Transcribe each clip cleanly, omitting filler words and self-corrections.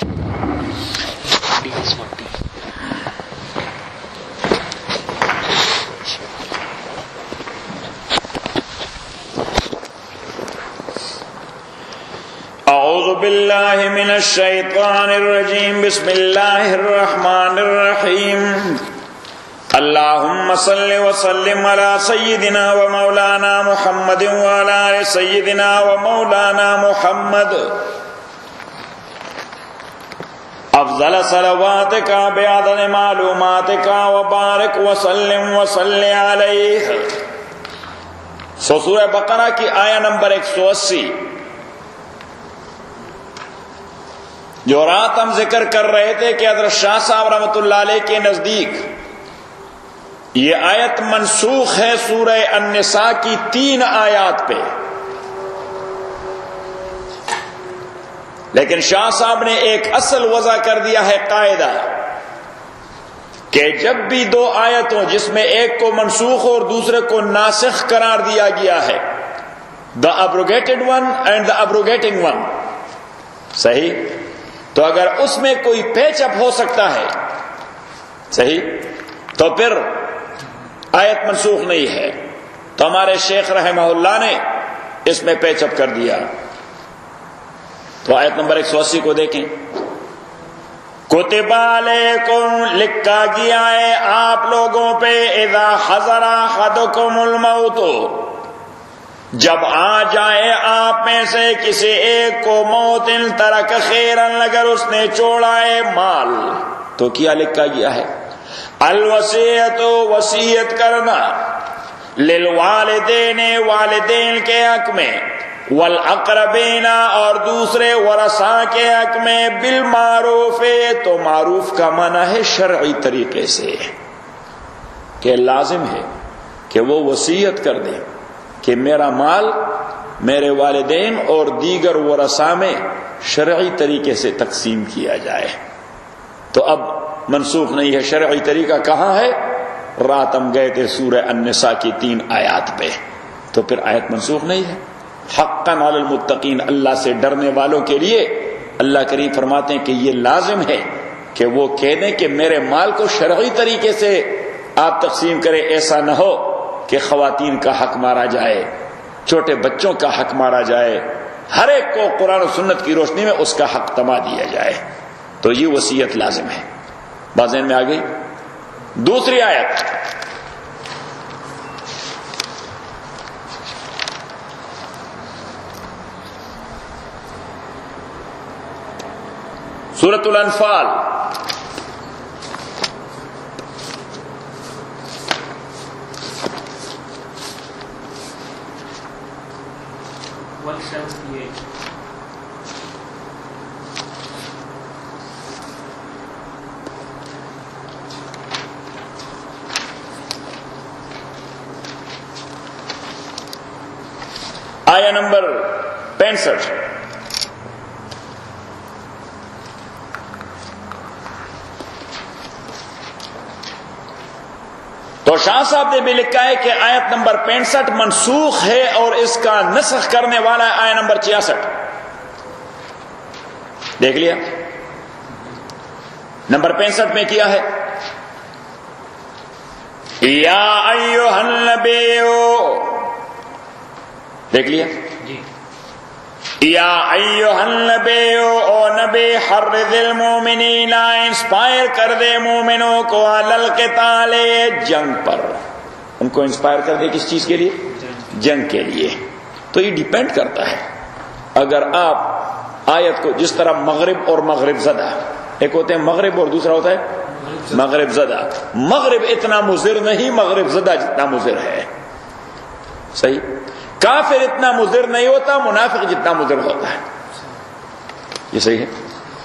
اعوذ باللہ من الشیطان الرجیم بسم اللہ الرحمن الرحیم اللہم صل وسلم علی سیدنا و مولانا محمد وعلی آل سیدنا و مولانا محمد افضل صلواتک بعدد معلوماتک وبارک وسلم وصلی علیہ۔ سورہ بقرہ کی آیہ نمبر 180 جو رات ہم ذکر کر رہے تھے کہ حضرت شاہ صاحب رحمۃ اللہ علیہ کے نزدیک یہ آیت منسوخ ہے سورہ النساء کی 3 آیات پہ، لیکن شاہ صاحب نے ایک اصل وضع کر دیا ہے قاعدہ کہ جب بھی 2 آیت ہوں جس میں ایک کو منسوخ اور دوسرے کو ناسخ قرار دیا گیا ہے، the abrogated one and the abrogating one، صحیح؟ تو اگر اس میں کوئی پیچ اپ ہو سکتا ہے، صحیح، تو پھر آیت منسوخ نہیں ہے۔ تو ہمارے شیخ رحمہ اللہ نے اس میں پیچ اپ کر دیا۔ تو آیت نمبر 180 کو دیکھیں، کتب علیکم، لکھا گیا ہے آپ لوگوں پہ، اذا حضر احدکم الموت، جب آ جائے آپ میں سے کسی ایک کو موت، ان ترک خیرن، اگر اس نے چھوڑا ہے مال، تو کیا لکھا گیا ہے؟ الوصیت، وصیت کرنا، للوالدین، والدین کے حق میں، والاقربین، اور دوسرے ورثاء کے حق میں، بالمعروف، تو معروف کا معنی ہے شرعی طریقے سے، کہ لازم ہے کہ وہ وصیت کر دے کہ میرا مال میرے والدین اور دیگر ورثاء میں شرعی طریقے سے تقسیم کیا جائے۔ تو اب منسوخ نہیں ہے، شرعی طریقہ کہاں ہے؟ رات ہم گئے تھے سورہ النساء کی 3 آیات پہ، تو پھر آیت منسوخ نہیں ہے۔ حقا علی المتقین، اللہ سے ڈرنے والوں کے لیے اللہ کریم فرماتے ہیں کہ یہ لازم ہے کہ وہ کہہ دیں کہ میرے مال کو شرعی طریقے سے آپ تقسیم کریں، ایسا نہ ہو کہ خواتین کا حق مارا جائے، چھوٹے بچوں کا حق مارا جائے، ہر ایک کو قرآن و سنت کی روشنی میں اس کا حق تما دیا جائے۔ تو یہ وصیت لازم ہے۔ بات ذہن میں آ گئی؟ دوسری آیت، سورۃ الانفال، آیہ نمبر 65۔ تو شاہ صاحب نے بھی لکھا ہے کہ آیت نمبر 65 منسوخ ہے اور اس کا نسخ کرنے والا ہے آیت نمبر 66۔ دیکھ لیا؟ نمبر 65 میں کیا ہے؟ یا ایھا النبی، دیکھ لیا؟ یا ایھا النبی، او نبی، حرض المؤمنین، انسپائر کر دے مومنوں کو، علی القتال، جنگ پر۔ ان کو انسپائر کر دے کس چیز کے لیے؟ جنگ کے لیے۔ تو یہ ڈیپینڈ کرتا ہے، اگر آپ آیت کو جس طرح مغرب اور مغرب زدہ، ایک ہوتے ہیں مغرب اور دوسرا ہوتا ہے مغرب زدہ، مغرب اتنا مضر نہیں، مغرب زدہ جتنا مضر ہے، صحیح؟ کافر اتنا مضر نہیں ہوتا، منافق جتنا مضر ہوتا ہے، یہ صحیح ہے؟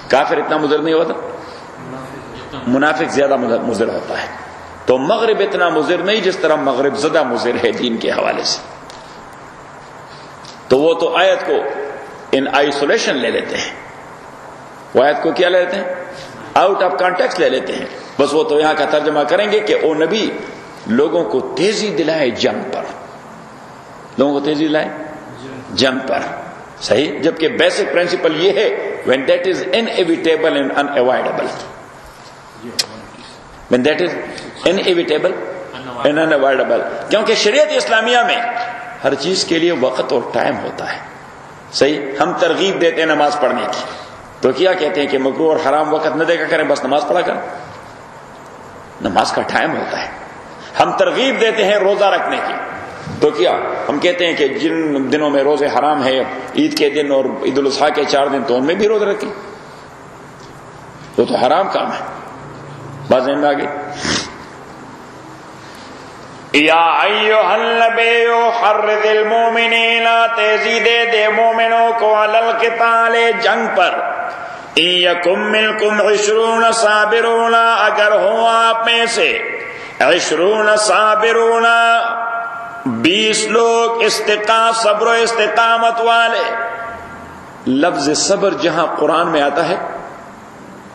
کافر اتنا مضر نہیں ہوتا، منافق زیادہ مضر ہوتا ہے۔ تو مغرب اتنا مضر نہیں جس طرح مغرب زدہ مضر ہے دین کے حوالے سے۔ تو وہ تو آیت کو ان آئسولیشن لے لیتے ہیں، وہ آیت کو کیا لے لیتے ہیں؟ آؤٹ آف کانٹیکسٹ لے لیتے ہیں۔ بس وہ تو یہاں کا ترجمہ کریں گے کہ او نبی لوگوں کو تیزی دلائے جنگ پر، لوگوں کو تیزی دلائے جنگ پر، صحیح؟ جبکہ بیسک پرنسپل یہ ہے when that is inevitable and unavoidable. When that is inevitable and unavoidable. کیونکہ شریعت اسلامیہ میں ہر چیز کے لیے وقت اور ٹائم ہوتا ہے. صحیح. ہم ترغیب دیتے ہیں نماز پڑھنے کی تو کیا کہتے ہیں کہ مکروہ اور حرام وقت نہ دیکھا کریں, بس نماز پڑھا کریں. نماز کا ٹائم ہوتا ہے. ہم ترغیب دیتے ہیں روزہ رکھنے کی تو کیا ہم کہتے ہیں کہ جن دنوں میں روزے حرام ہے, عید کے دن اور عید الاضحیٰ کے 4 دن, تو ان میں بھی روزے رکھیں, وہ تو حرام کام ہے. بات ذہن میں آ گئی. یا ایھا النبی حرض المؤمنین, تیزی دے مومنوں کو علی القتال, جنگ پر. ان یکم منکم 20 صابرون, اگر ہوں آپ میں سے 20 صابرون 20 لوگ صبر و استقامت والے. لفظ صبر جہاں قرآن میں آتا ہے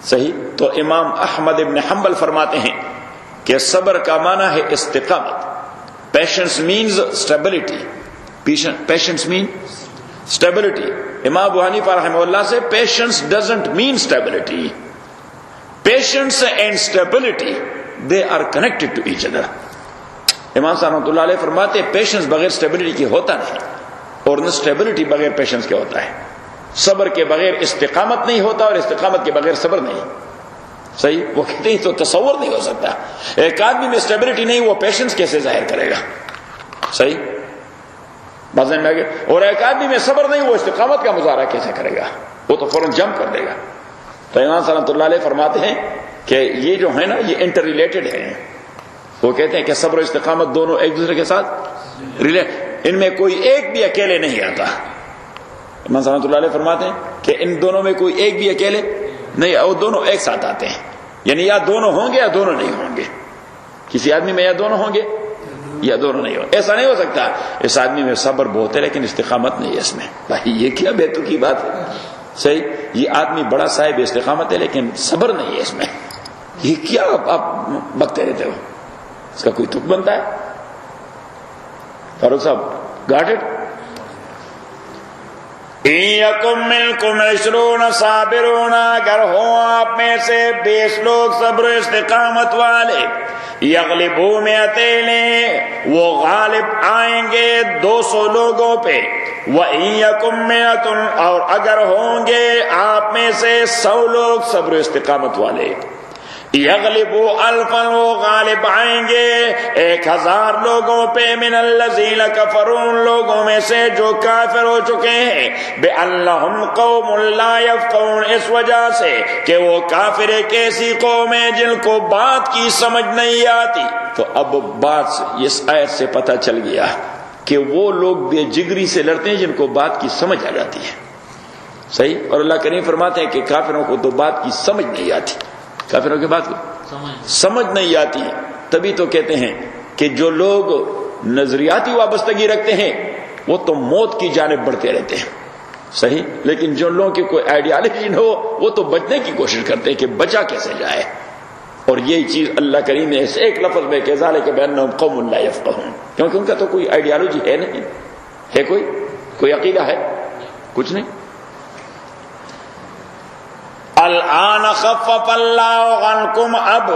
صحیح, تو امام احمد ابن حنبل فرماتے ہیں کہ صبر کا معنی ہے استقامت. Patience means stability. Patience mean stability. امام ابو حنیفہ رحمہ اللہ سے patience doesn't mean stability. Patience and stability they are connected to each other. امام صاحب رحمۃ اللہ علیہ فرماتے ہیں پیشنس بغیر اسٹیبلٹی کے ہوتا نہیں, اور نہ اسٹیبلٹی بغیر پیشنس کے ہوتا ہے. صبر کے بغیر استقامت نہیں ہوتا, اور استقامت کے بغیر صبر نہیں. صحیح. وہ کہتے ہیں تو تصور نہیں ہو سکتا. ایک آدمی میں اسٹیبلٹی نہیں, وہ پیشنس کیسے ظاہر کرے گا؟ صحیح. بات میں آگے. اور ایک آدمی میں صبر نہیں, وہ استقامت کا مظاہرہ کیسے کرے گا؟ وہ تو فوراً جمپ کر دے گا. تو امام صلی اللہ علیہ فرماتے ہیں کہ یہ جو ہے نا, یہ انٹر ریلیٹڈ ہے. وہ کہتے ہیں کہ صبر و استقامت دونوں ایک دوسرے کے ساتھ ان میں کوئی ایک بھی اکیلے نہیں آتا. امام صلی اللہ علیہ فرماتے ہیں کہ ان دونوں میں کوئی ایک بھی اکیلے نہیں, اور دونوں ایک ساتھ آتے ہیں. یعنی یا دونوں ہوں گے یا دونوں نہیں ہوں گے. کسی آدمی میں یا دونوں ہوں گے یا دونوں نہیں ہوں گے. ایسا نہیں ہو سکتا اس آدمی میں صبر بہت ہے لیکن استقامت نہیں ہے اس میں. بھائی یہ کیا بیتو کی بات ہے؟ صحیح. یہ آدمی بڑا صاحب استقامت ہے لیکن صبر نہیں ہے اس میں. یہ کیا آپ بکتے رہتے ہو؟ اس کا کوئی تک بنتا ہے؟ فاروق صاحب گاٹ اٹ. یکم منکم 20 صابرون, اگر ہوں آپ میں سے 20 لوگ صبر و استقامت والے. یغلبوا 200, وہ غالب آئیں گے 200 لوگوں پہ. وَإِن یکم 100, اور اگر ہوں گے آپ میں سے 100 لوگ صبر و استقامت والے. یغلبوا 1000, وہ غالب آئیں گے 1000 لوگوں پہ. من الذین کفروا, ان لوگوں میں سے جو کافر ہو چکے ہیں. بأنہم قوم لا یفقہون, اس وجہ سے کہ وہ کافر ایک ایسی قوم ہے جن کو بات کی سمجھ نہیں آتی. تو اب بات اس آیت سے پتہ چل گیا کہ وہ لوگ بے جگری سے لڑتے ہیں جن کو بات کی سمجھ آ جاتی ہے. صحیح. اور اللہ کریم فرماتے ہیں کہ کافروں کو تو بات کی سمجھ نہیں آتی. کافروں کی بات کو سمجھ نہیں آتی. تبھی تو کہتے ہیں کہ جو لوگ نظریاتی وابستگی رکھتے ہیں وہ تو موت کی جانب بڑھتے رہتے ہیں. صحیح. لیکن جو لوگوں کی کوئی آئیڈیالوجی ہو وہ تو بچنے کی کوشش کرتے ہیں کہ بچا کیسے جائے. اور یہی چیز اللہ کریم نے اس ایک لفظ میں کہ ذالک بأنہم قوم لا یفقہون, کیونکہ ان کا تو کوئی آئیڈیالوجی ہے نہیں. ہے کوئی عقیدہ ہے؟ کچھ نہیں. الآن خفف اللہ عنکم, اب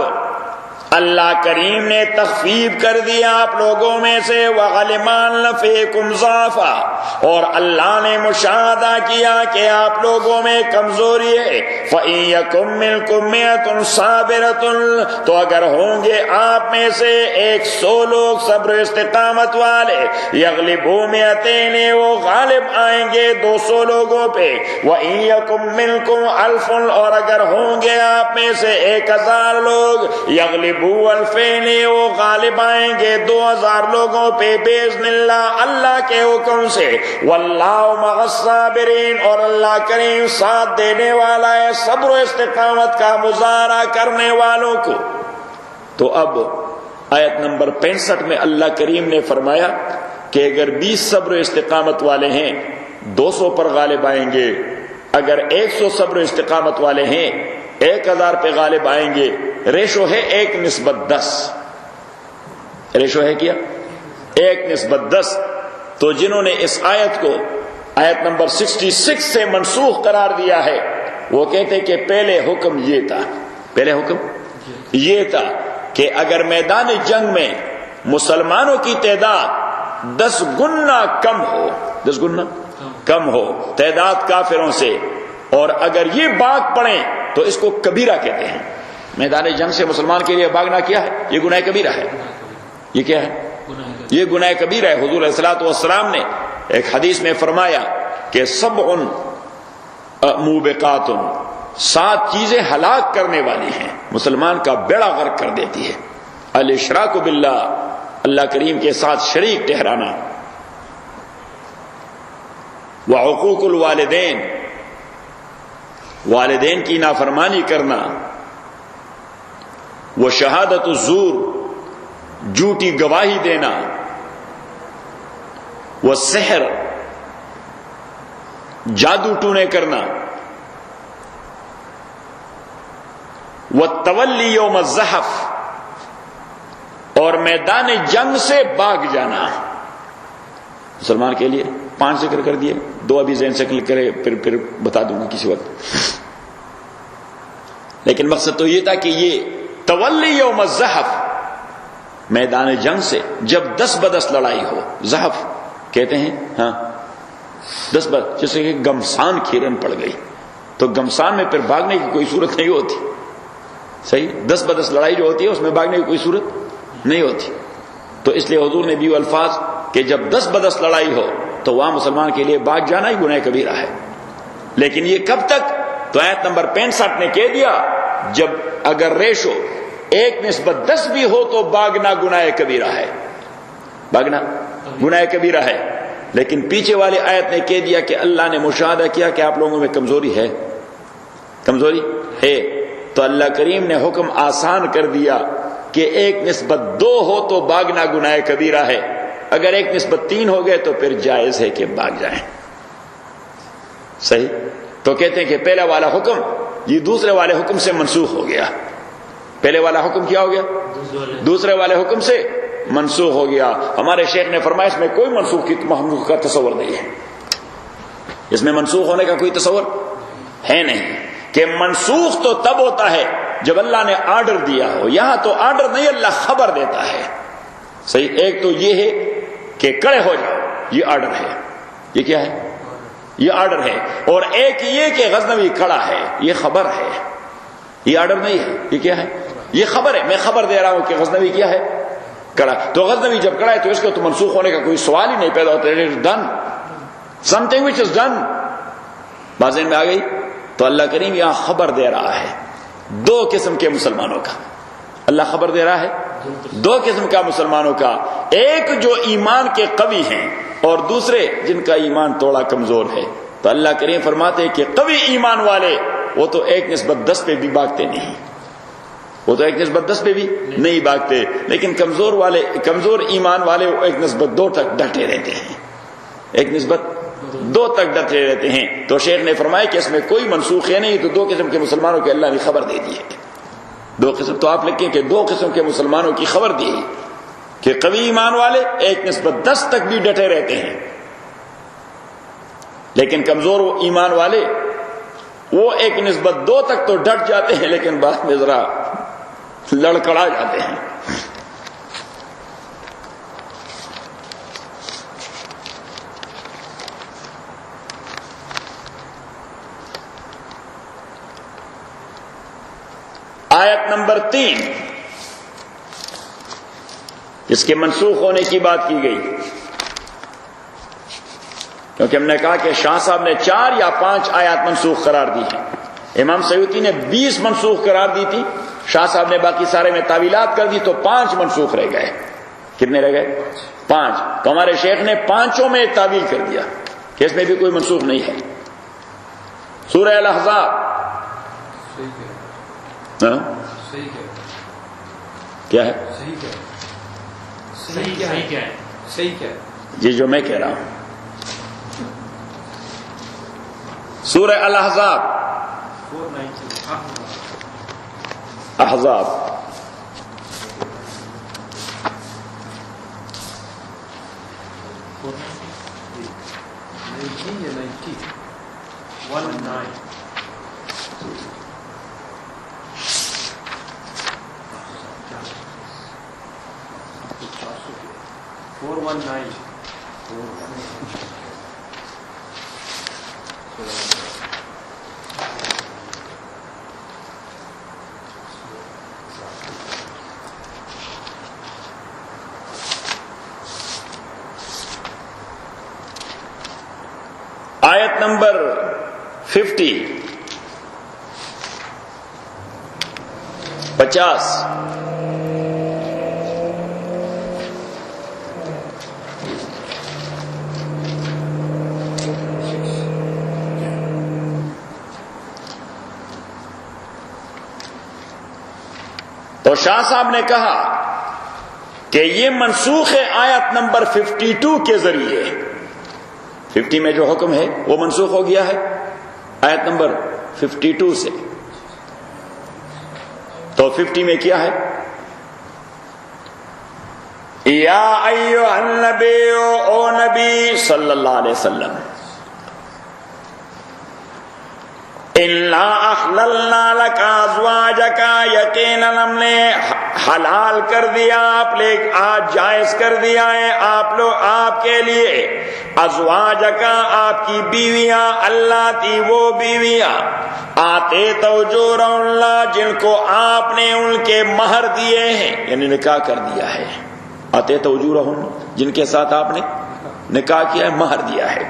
اللہ کریم نے تخفیف کر دیا آپ لوگوں میں سے. وَعَلِمَ فِيكُمْ ضَعْفًا, اور اللہ نے مشاہدہ کیا کہ آپ لوگوں میں کمزوری ہے. فَإِن يَكُن مِّنكُم 100 صَابِرَةٌ, تو اگر ہوں گے آپ میں سے 100 لوگ صبر و استقامت والے. يَغْلِبُوا 200, وہ غالب آئیں گے 200 لوگوں پہ. وَإِن يَكُن مِّنكُمْ 1000, اور اگر ہوں گے آپ میں سے 1000 لوگ. يَغْلِبُوا 2000, وہ غالب آئیں گے 2000 لوگوں پہ بِإِذْنِ اللہ, اللہ کے حکم سے. وَاللَّهُ مَعَ الصَّابِرِينَ, اور اللہ کریم ساتھ دینے والا ہے صبر و استقامت کا مظاہرہ کرنے والوں کو. تو اب آیت نمبر 65 میں اللہ کریم نے فرمایا کہ اگر 20 صبر و استقامت والے ہیں 200 پر غالب آئیں گے. اگر 100 صبر و استقامت والے ہیں 1000 پہ غالب آئیں گے. ریشو ہے 1:10. ریشو ہے کیا 1:10. تو جنہوں نے اس آیت کو آیت نمبر 66 سے منسوخ قرار دیا ہے وہ کہتے کہ پہلے حکم یہ تھا، پہلے حکم یہ تھا کہ اگر میدان جنگ میں مسلمانوں کی تعداد 10 گنا کم ہو، 10 گنا کم ہو تعداد کافروں سے، اور اگر یہ بھاگ پڑیں تو اس کو کبیرہ کہتے ہیں۔ میدان جنگ سے مسلمان کے لیے بھاگنا کیا ہے؟ یہ گناہ کبیرہ ہے۔ یہ کیا ہے؟ یہ گناہ کبیرہ ہے۔ حضور علیہ الصلوۃ والسلام نے ایک حدیث میں فرمایا کہ 7 موبقات، 7 چیزیں ہلاک کرنے والی ہیں، مسلمان کا بیڑا غرق کر دیتی ہے۔ الاشراک باللہ، اللہ کریم کے ساتھ شریک ٹھہرانا، وعقوق الوالدین، والدین کی نافرمانی کرنا، وشہادت الزور، جھوٹی گواہی دینا، والسحر، جادو ٹونے کرنا، والتولی یوم الزحف، اور میدان جنگ سے بھاگ جانا۔ مسلمان کے لیے 5 ذکر کر دیے، 2 ابھی ذہن سے کلک کرے، پھر بتا دوں گا کسی وقت، لیکن مقصد تو یہ تھا کہ یہ تولی یوم الزحف، میدان جنگ سے جب 10 بدس لڑائی ہو، زحف کہتے ہیں، ہاں 10 بدس، جیسے کہ گمسان کھیرن پڑ گئی تو گمسان میں پھر بھاگنے کی کوئی صورت نہیں ہوتی، صحیح، 10 بدس لڑائی جو ہوتی ہے اس میں بھاگنے کی کوئی صورت نہیں ہوتی، تو اس لیے حضور نے بھی الفاظ کہ جب 10 بدس لڑائی ہو تو وہاں مسلمان کے لیے بھاگ جانا ہی گناہ کبیرہ ہے۔ لیکن یہ کب تک؟ تو آیت نمبر 65 نے کہہ دیا جب اگر ریشو 1:10 بھی ہو تو بھاگنا گناہ کبیرہ ہے، بھاگنا گناہ کبیرہ ہے۔ لیکن پیچھے والے آیت نے کہہ دیا کہ اللہ نے مشاہدہ کیا کہ آپ لوگوں میں کمزوری ہے، کمزوری ہے، تو اللہ کریم نے حکم آسان کر دیا کہ 1:2 ہو تو بھاگنا گناہ کبیرہ ہے، اگر 1:3 ہو گئے تو پھر جائز ہے کہ بھاگ جائیں، صحیح۔ تو کہتے ہیں کہ پہلا والا حکم یہ دوسرے والے حکم سے منسوخ ہو گیا، پہلے والا حکم کیا ہو گیا؟ دوسرے والے حکم سے منسوخ ہو گیا۔ ہمارے شیخ نے فرمایا اس میں کوئی منسوخ کا تصور نہیں ہے، اس میں منسوخ ہونے کا کوئی تصور ہے نہیں، کہ منسوخ تو تب ہوتا ہے جب اللہ نے آرڈر دیا ہو، یہاں تو آرڈر نہیں، اللہ خبر دیتا ہے، صحیح۔ ایک تو یہ ہے کہ کڑے ہو جاؤ، یہ آرڈر ہے، یہ کیا ہے؟ یہ آرڈر ہے، اور ایک یہ کہ غزنوی کھڑا ہے، یہ خبر ہے، یہ آرڈر نہیں ہے، یہ کیا ہے؟ یہ خبر ہے، میں خبر دے رہا ہوں کہ غزنوی کیا ہے؟ کڑا۔ تو غزنوی جب کڑا ہے تو اس کو تو منسوخ ہونے کا کوئی سوال ہی نہیں پیدا ہوتا، it is done, something which is done, بازین میں آ گئی۔ تو اللہ کریم یہاں خبر دے رہا ہے 2 قسم کے مسلمانوں کا، اللہ خبر دے رہا ہے 2 قسم کا مسلمانوں کا، ایک جو ایمان کے قوی ہیں اور دوسرے جن کا ایمان تھوڑا کمزور ہے۔ تو اللہ کریم فرماتے ہیں کہ قوی ایمان والے وہ تو 1:10 پہ بھی بھاگتے نہیں، وہ تو 1:10 پہ بھی نہیں بھاگتے، لیکن کمزور ایمان والے وہ 1:2 تک ڈٹے رہتے ہیں، 1:2 تک ڈٹے رہتے ہیں۔ تو شیخ نے فرمایا کہ اس میں کوئی منسوخ ہے نہیں، تو 2 قسم کے مسلمانوں کے اللہ نے خبر دے دی ہے، 2 قسم، تو آپ لکھیں کہ 2 قسم کے مسلمانوں کی خبر دی کہ قوی ایمان والے 1:10 تک بھی ڈٹے رہتے ہیں، لیکن کمزور ایمان والے وہ 1:2 تک تو ڈٹ جاتے ہیں، لیکن بعد میں ذرا لڑکڑا جاتے ہیں۔ آیت نمبر 3 اس کے منسوخ ہونے کی بات کی گئی، کیونکہ ہم نے کہا کہ شاہ صاحب نے 4 یا 5 آیات منسوخ قرار دی ہیں، امام سیوطی نے 20 منسوخ قرار دی تھی، شاہ صاحب نے باقی سارے میں تعویلات کر دی، تو 5 منسوخ رہ گئے۔ کتنے رہ گئے؟ 5۔ تو ہمارے شیخ نے 5 میں تعویل کر دیا کہ اس میں بھی کوئی منسوخ نہیں ہے۔ سورہ الاحزاب کیا ہے؟ یہ جو میں کہہ رہا ہوں، سورہ الاحزاب، احزاب 419. آیت نمبر 50 تو شاہ صاحب نے کہا کہ یہ منسوخ ہے آیت نمبر 52 کے ذریعے. 50 میں جو حکم ہے وہ منسوخ ہو گیا ہے آیت نمبر 52 سے. تو 50 میں کیا ہے؟ یا ایھا النبی، او نبی صلی اللہ علیہ وسلم، اِنَّا أَحْلَلْنَا لَكَ أَزْوَاجَكَ، یقیناً ہم نے حلال کر دیا، آج جائز کر دیا ہے آپ کے لیے، ازواجک، آپ کی بیویاں، اللاتی، وہ بیویاں، آتیت اجورہن، جن کو آپ نے ان کے مہر دیے ہیں، یعنی نکاح کر دیا ہے. آتیت اجورہن، جن کے ساتھ آپ نے نکاح کیا ہے، مہر دیا ہے.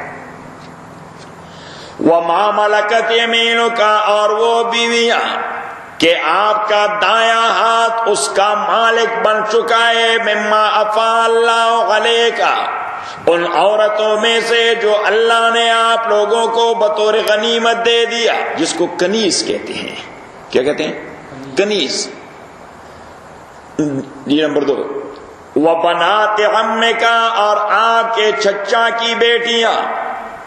وَمَا مَلَكَتْ يَمِينُكَ، اور وہ بیویاں کہ آپ کا دایاں ہاتھ اس کا مالک بن چکا ہے، مما افاء اللہ علیک، ان عورتوں میں سے جو اللہ نے آپ لوگوں کو بطور غنیمت دے دیا، جس کو کنیز کہتے ہیں. کیا کہتے ہیں؟ کنیز. یہ نمبر 2. وَبَنَاتِ عَمِّكَ، اور آپ کے چچا کی بیٹیاں،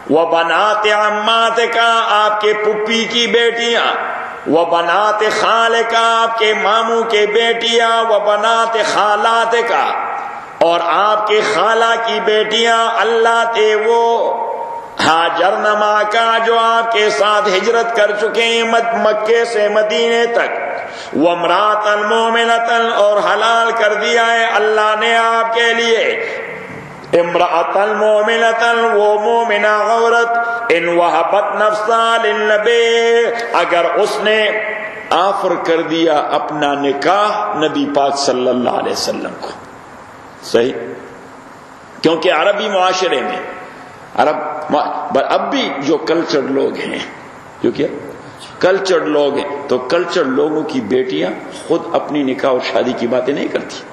وَبَنَاتِ عَمَّاتِكَ، آپ کے پھپھی کی بیٹیاں، وَبَنَاتِ خَالِكَ، آپ کے ماموں کے بیٹیاں، وَبَنَاتِ خَالَاتِكَ، اور آپ کے خالہ کی بیٹیاں، اللہ تے وہ ہاجرن معک، جو آپ کے ساتھ ہجرت کر چکے ہیں مکے سے مدینے تک، وَامْرَأَةً مُؤْمِنَةً، اور حلال کر دیا ہے اللہ نے آپ کے لیے امرأۃ مومنۃ، وہ مومنہ عورت، ان وہبت نفسہا للنبی، اگر اس نے آفر کر دیا اپنا نکاح نبی پاک صلی اللہ علیہ وسلم کو. صحیح؟ کیونکہ عربی معاشرے میں اب بھی جو کلچرڈ لوگ ہیں، جو کیا کلچرڈ لوگ ہیں، تو کلچرڈ لوگوں کی بیٹیاں خود اپنی نکاح اور شادی کی باتیں نہیں کرتی.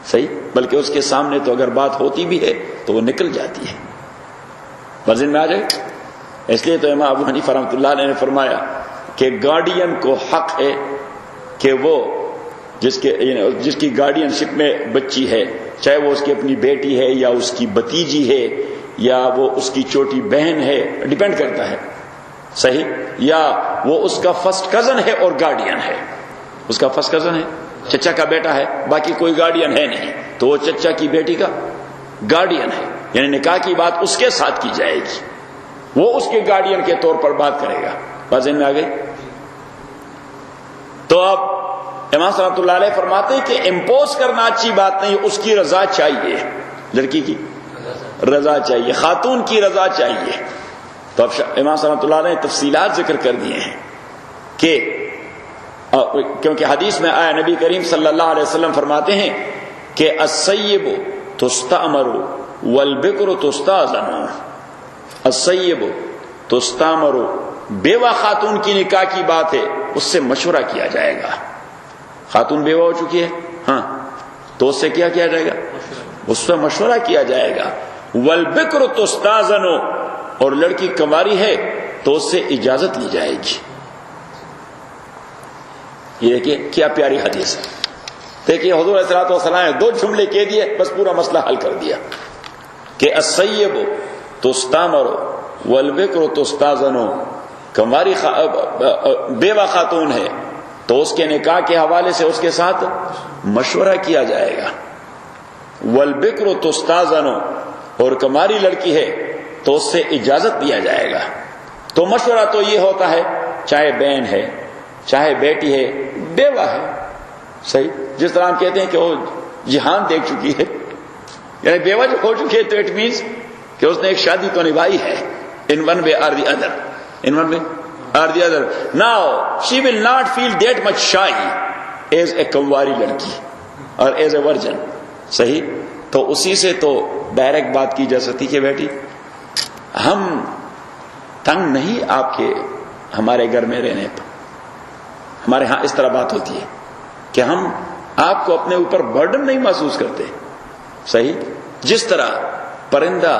صحیح؟ بلکہ اس کے سامنے تو اگر بات ہوتی بھی ہے تو وہ نکل جاتی ہے. مرضی میں آ جائے. اس لیے تو امام ابو حنیفہ رحمۃ اللہ علیہ نے فرمایا کہ گارڈین کو حق ہے کہ وہ جس کی گارڈین شپ میں بچی ہے، چاہے وہ اس کی اپنی بیٹی ہے یا اس کی بھتیجی ہے یا وہ اس کی چھوٹی بہن ہے، ڈیپینڈ کرتا ہے. صحیح؟ یا وہ اس کا فرسٹ کزن ہے اور گارڈین ہے، اس کا فرسٹ کزن ہے، چچا کا بیٹا ہے، باقی کوئی گارڈین ہے نہیں، تو وہ چچا کی بیٹی کا گارڈین ہے. یعنی نکاح کی بات اس کے ساتھ کی جائے گی، وہ اس کے گارڈین کے طور پر بات کرے گا. بات ذہن میں آ گئی؟ تو اب امام صلی اللہ علیہ فرماتے ہیں کہ امپوز کرنا اچھی بات نہیں، اس کی رضا چاہیے، لڑکی کی رضا چاہیے، خاتون کی رضا چاہیے. تو اب امام صلی اللہ علیہ نے تفصیلات ذکر کر دیے ہیں کہ کیونکہ حدیث میں آیا، نبی کریم صلی اللہ علیہ وسلم فرماتے ہیں کہ السیب تستعمر والبکر تستاذن. السیب تستعمر، بیوہ خاتون کی نکاح کی بات ہے، اس سے مشورہ کیا جائے گا. خاتون بیوہ ہو چکی ہے، ہاں، تو اس سے کیا کیا جائے گا؟ اس سے مشورہ کیا جائے گا. والبکر تستاذن، اور لڑکی کنواری ہے تو اس سے اجازت لی جائے گی. یہ دیکھیے کیا پیاری حدیث ہے. دیکھیے حضور علیہ الصلوۃ والسلام نے 2 جملے کہہ دیے، بس پورا مسئلہ حل کر دیا کہ السیب تستعمر والبکر تستاذن، کنواری بیوہ خاتون ہے تو اس کے نکاح کے حوالے سے اس کے ساتھ مشورہ کیا جائے گا. والبکر تستاذن، اور کنواری لڑکی ہے تو اس سے اجازت دیا جائے گا. تو مشورہ تو یہ ہوتا ہے، چاہے بہن ہے، چاہے بیٹی ہے، بیوہ ہے. صحیح؟ جس طرح ہم کہتے ہیں کہ وہ جہان دیکھ چکی ہے، یعنی بیوہ جو ہو چکی ہے تو اٹ مینس کہ اس نے ایک شادی تو نبھائی ہے in one way or the other. In one way or the other. Now she will not feel that much shy as a کنواری لڑکی اور as a virgin. صحیح؟ تو اسی سے تو ڈائریکٹ بات کی جا سکتی کہ بیٹی ہم تنگ نہیں آپ کے ہمارے گھر میں رہنے پر. ہمارے ہاں اس طرح بات ہوتی ہے کہ ہم آپ کو اپنے اوپر برڈن نہیں محسوس کرتے. صحیح؟ جس طرح پرندہ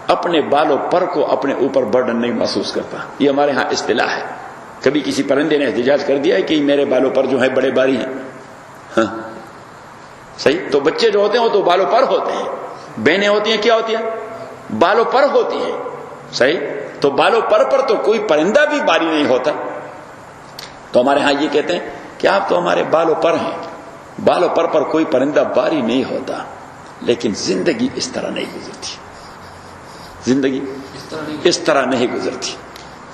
اپنے بالوں پر کو اپنے اوپر برڈن نہیں محسوس کرتا. یہ ہمارے ہاں اصطلاح ہے. کبھی کسی پرندے نے احتجاج کر دیا ہے کہ میرے بالوں پر جو ہے بڑے باری ہیں. ہاں صحیح. تو بچے جو ہوتے ہیں وہ تو بالوں پر ہوتے ہیں. بہنیں ہوتی ہیں کیا ہوتی ہیں؟ بالوں پر ہوتی ہیں. صحیح. تو بالوں پر تو کوئی پرندہ بھی باری نہیں ہوتا. تو ہمارے ہاں یہ کہتے ہیں کہ آپ تو ہمارے بالوں پر ہیں. بالوں پر کوئی پرندہ باری نہیں ہوتا. لیکن زندگی اس طرح نہیں گزرتی. زندگی اس طرح نہیں گزرتی.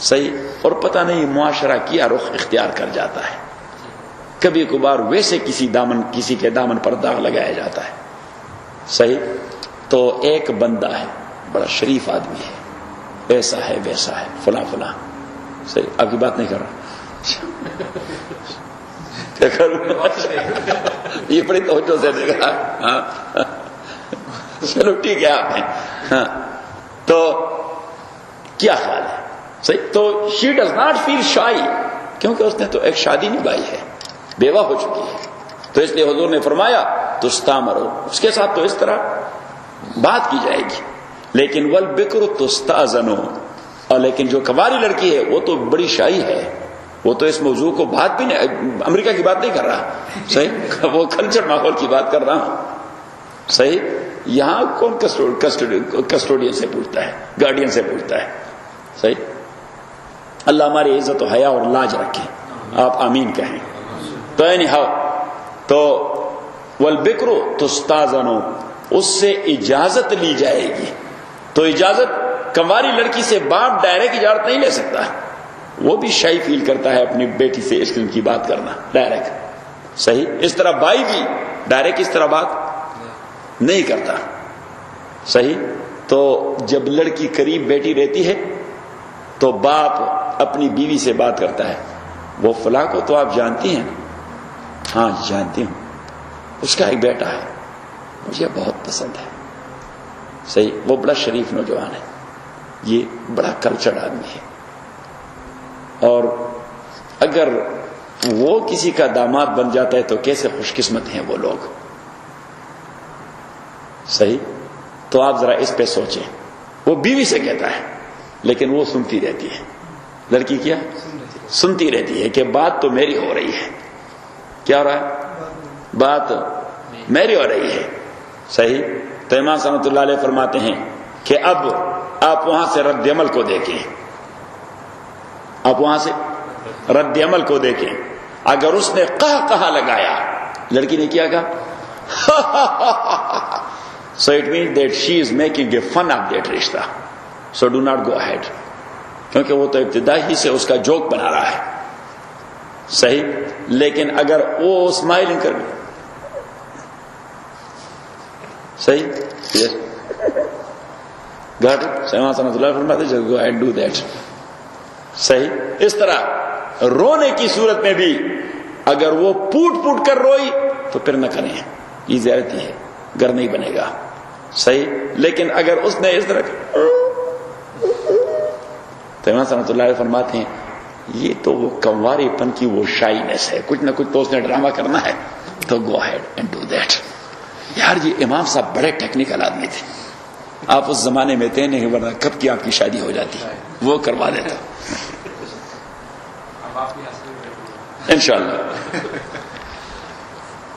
صحیح. اور پتہ نہیں معاشرہ کیا رخ اختیار کر جاتا ہے. کبھی کبھار ویسے کسی کے دامن پر داغ لگایا جاتا ہے. صحیح. تو ایک بندہ ہے بڑا شریف آدمی ہے, ایسا ہے ویسا ہے فلاں فلاں. صحیح. آپ کی بات نہیں کر رہا. کیا کروں یہ بڑی توجہ سے دیکھا. ہاں چلو ٹھیک ہے آپ ہیں. ہاں تو کیا خیال ہے؟ صحیح. تو شی ڈز ناٹ فیل شائی کیونکہ اس نے تو ایک شادی نبھائی ہے, بیوہ ہو چکی ہے. تو اس لیے حضور نے فرمایا تستامرو, اس کے ساتھ تو اس طرح بات کی جائے گی. لیکن والبکر تستاذنو, اور لیکن جو کنواری لڑکی ہے وہ تو بڑی شائی ہے. وہ تو اس موضوع کو بات بھی نہیں, امریکہ کی بات نہیں کر رہا. صحیح. وہ کلچر ماحول کی بات کر رہا ہوں. صحیح. یہاں کون کسٹوڈین سے پوچھتا ہے, گارڈین سے پوچھتا ہے. صحیح. اللہ ہماری عزت و حیا اور لاج رکھے, آپ آمین کہیں. تو تو والبکر تستاذنو, اس سے اجازت لی جائے گی. تو اجازت کنواری لڑکی سے باپ ڈائریکٹ اجازت نہیں لے سکتا. وہ بھی شائی فیل کرتا ہے اپنی بیٹی سے اس کی بات کرنا ڈائریکٹ. صحیح. اس طرح بھائی بھی ڈائریکٹ اس طرح بات نہیں کرتا. صحیح. تو جب لڑکی قریب بیٹی رہتی ہے تو باپ اپنی بیوی سے بات کرتا ہے, وہ فلاں کو تو آپ جانتی ہیں؟ ہاں جانتی ہوں, اس کا ایک بیٹا ہے, مجھے بہت پسند ہے. صحیح. وہ بڑا شریف نوجوان ہے, یہ بڑا کلچرڈ آدمی ہے. اور اگر وہ کسی کا داماد بن جاتا ہے تو کیسے خوش قسمت ہیں وہ لوگ. صحیح. تو آپ ذرا اس پہ سوچیں. وہ بیوی سے کہتا ہے لیکن وہ سنتی رہتی ہے. لڑکی کیا سنتی رہتی ہے کہ بات تو میری ہو رہی ہے. کیا ہو رہا ہے؟ بات میری ہو رہی ہے. صحیح. تو امام رحمۃ اللہ علیہ فرماتے ہیں کہ اب آپ وہاں سے رد عمل کو دیکھیں. آپ وہاں سے رد عمل کو دیکھیں. اگر اس نے کہا لگایا, لڑکی نے کیا کہا, so it means that she is making a fun of that رشتہ, so do not go ahead, کیونکہ وہ تو ابتدائی ہی سے اس کا جوک بنا رہا ہے. صحیح. لیکن اگر وہ اسمائلنگ کر صحیح yes got it. سیما سنت اللہ فرماتے just go ahead do that. صحیح. اس طرح رونے کی صورت میں بھی اگر وہ پوٹ کر روئی تو پھر نہ کریں, یہ زیادتی ہے, گھر نہیں بنے گا. صحیح. لیکن اگر اس نے اس طرح تو امام صلی اللہ علیہ فرماتے ہیں یہ تو وہ کنواری پن کی وہ شائنس ہے, کچھ نہ کچھ تو اس نے ڈرامہ کرنا ہے, تو گو ہیڈ اینڈ ڈو دیٹ. یار یہ امام صاحب بڑے ٹیکنیکل آدمی تھے. آپ اس زمانے میں تھے نہیں, ورنہ کب کی آپ کی شادی ہو جاتی, وہ کروا دیتا انشاءاللہ.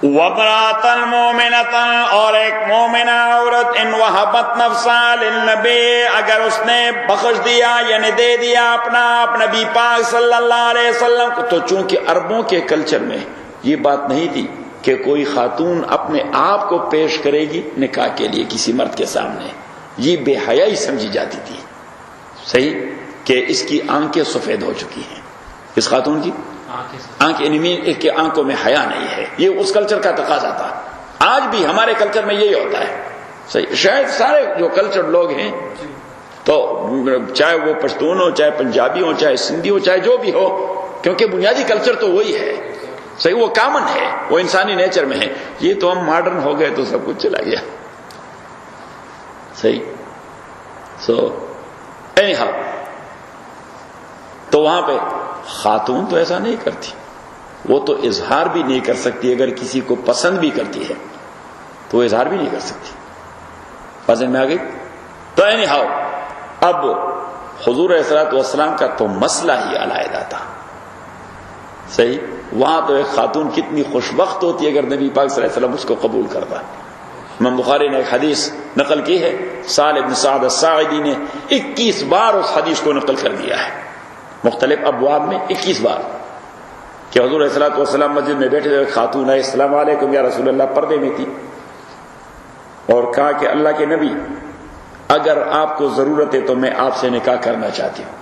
وَامْرَأَةً مُؤْمِنَةً, اور ایک مومنہ عورت, ان وَهَبَتْ نَفْسَهَا لِلنَّبِيِّ, اگر اس نے بخش دیا یعنی دے دیا اپنا آپ نبی پاک صلی اللہ علیہ وسلم کو. تو چونکہ عربوں کے کلچر میں یہ بات نہیں تھی کہ کوئی خاتون اپنے آپ کو پیش کرے گی نکاح کے لیے کسی مرد کے سامنے, یہ بے حیائی سمجھی جاتی تھی. صحیح. کہ اس کی آنکھیں سفید ہو چکی ہیں, اس خاتون کی آنکھیں کے آنکھوں میں حیا نہیں ہے. یہ اس کلچر کا تقاضا تھا. آج بھی ہمارے کلچر میں یہی ہوتا ہے. صحیح. شاید سارے جو کلچرڈ لوگ ہیں تو چاہے وہ پشتون ہو، چاہے پنجابی ہو، چاہے سندھی ہو، چاہے جو بھی ہو، کیونکہ بنیادی کلچر تو وہی ہے. صحیح، وہ کامن ہے، وہ انسانی نیچر میں ہے. یہ تو ہم ماڈرن ہو گئے تو سب کچھ چلا گیا. صحیح. سو اینی ہاؤ، تو وہاں پہ خاتون تو ایسا نہیں کرتی، وہ تو اظہار بھی نہیں کر سکتی. اگر کسی کو پسند بھی کرتی ہے تو وہ اظہار بھی نہیں کر سکتی. پسند میں آ گئی. تو اینی ہاؤ، اب حضور علیہ الصلوۃ والسلام کا تو مسئلہ ہی علیحدہ تھا. صحیح. وہاں تو ایک خاتون کتنی خوش بخت ہوتی ہے اگر نبی پاک صلی اللہ علیہ وسلم اس کو قبول کرتا. امام بخاری نے ایک حدیث نقل کی ہے، سہل بن سعد الساعدی نے 21 بار اس حدیث کو نقل کر دیا ہے، مختلف ابواب میں 21 بار، کہ حضور علیہ الصلوۃ والسلام مسجد میں بیٹھے ہوئے خاتون آئے، السلام علیکم یا رسول اللہ، پردے میں تھی، اور کہا کہ اللہ کے نبی اگر آپ کو ضرورت ہے تو میں آپ سے نکاح کرنا چاہتی ہوں.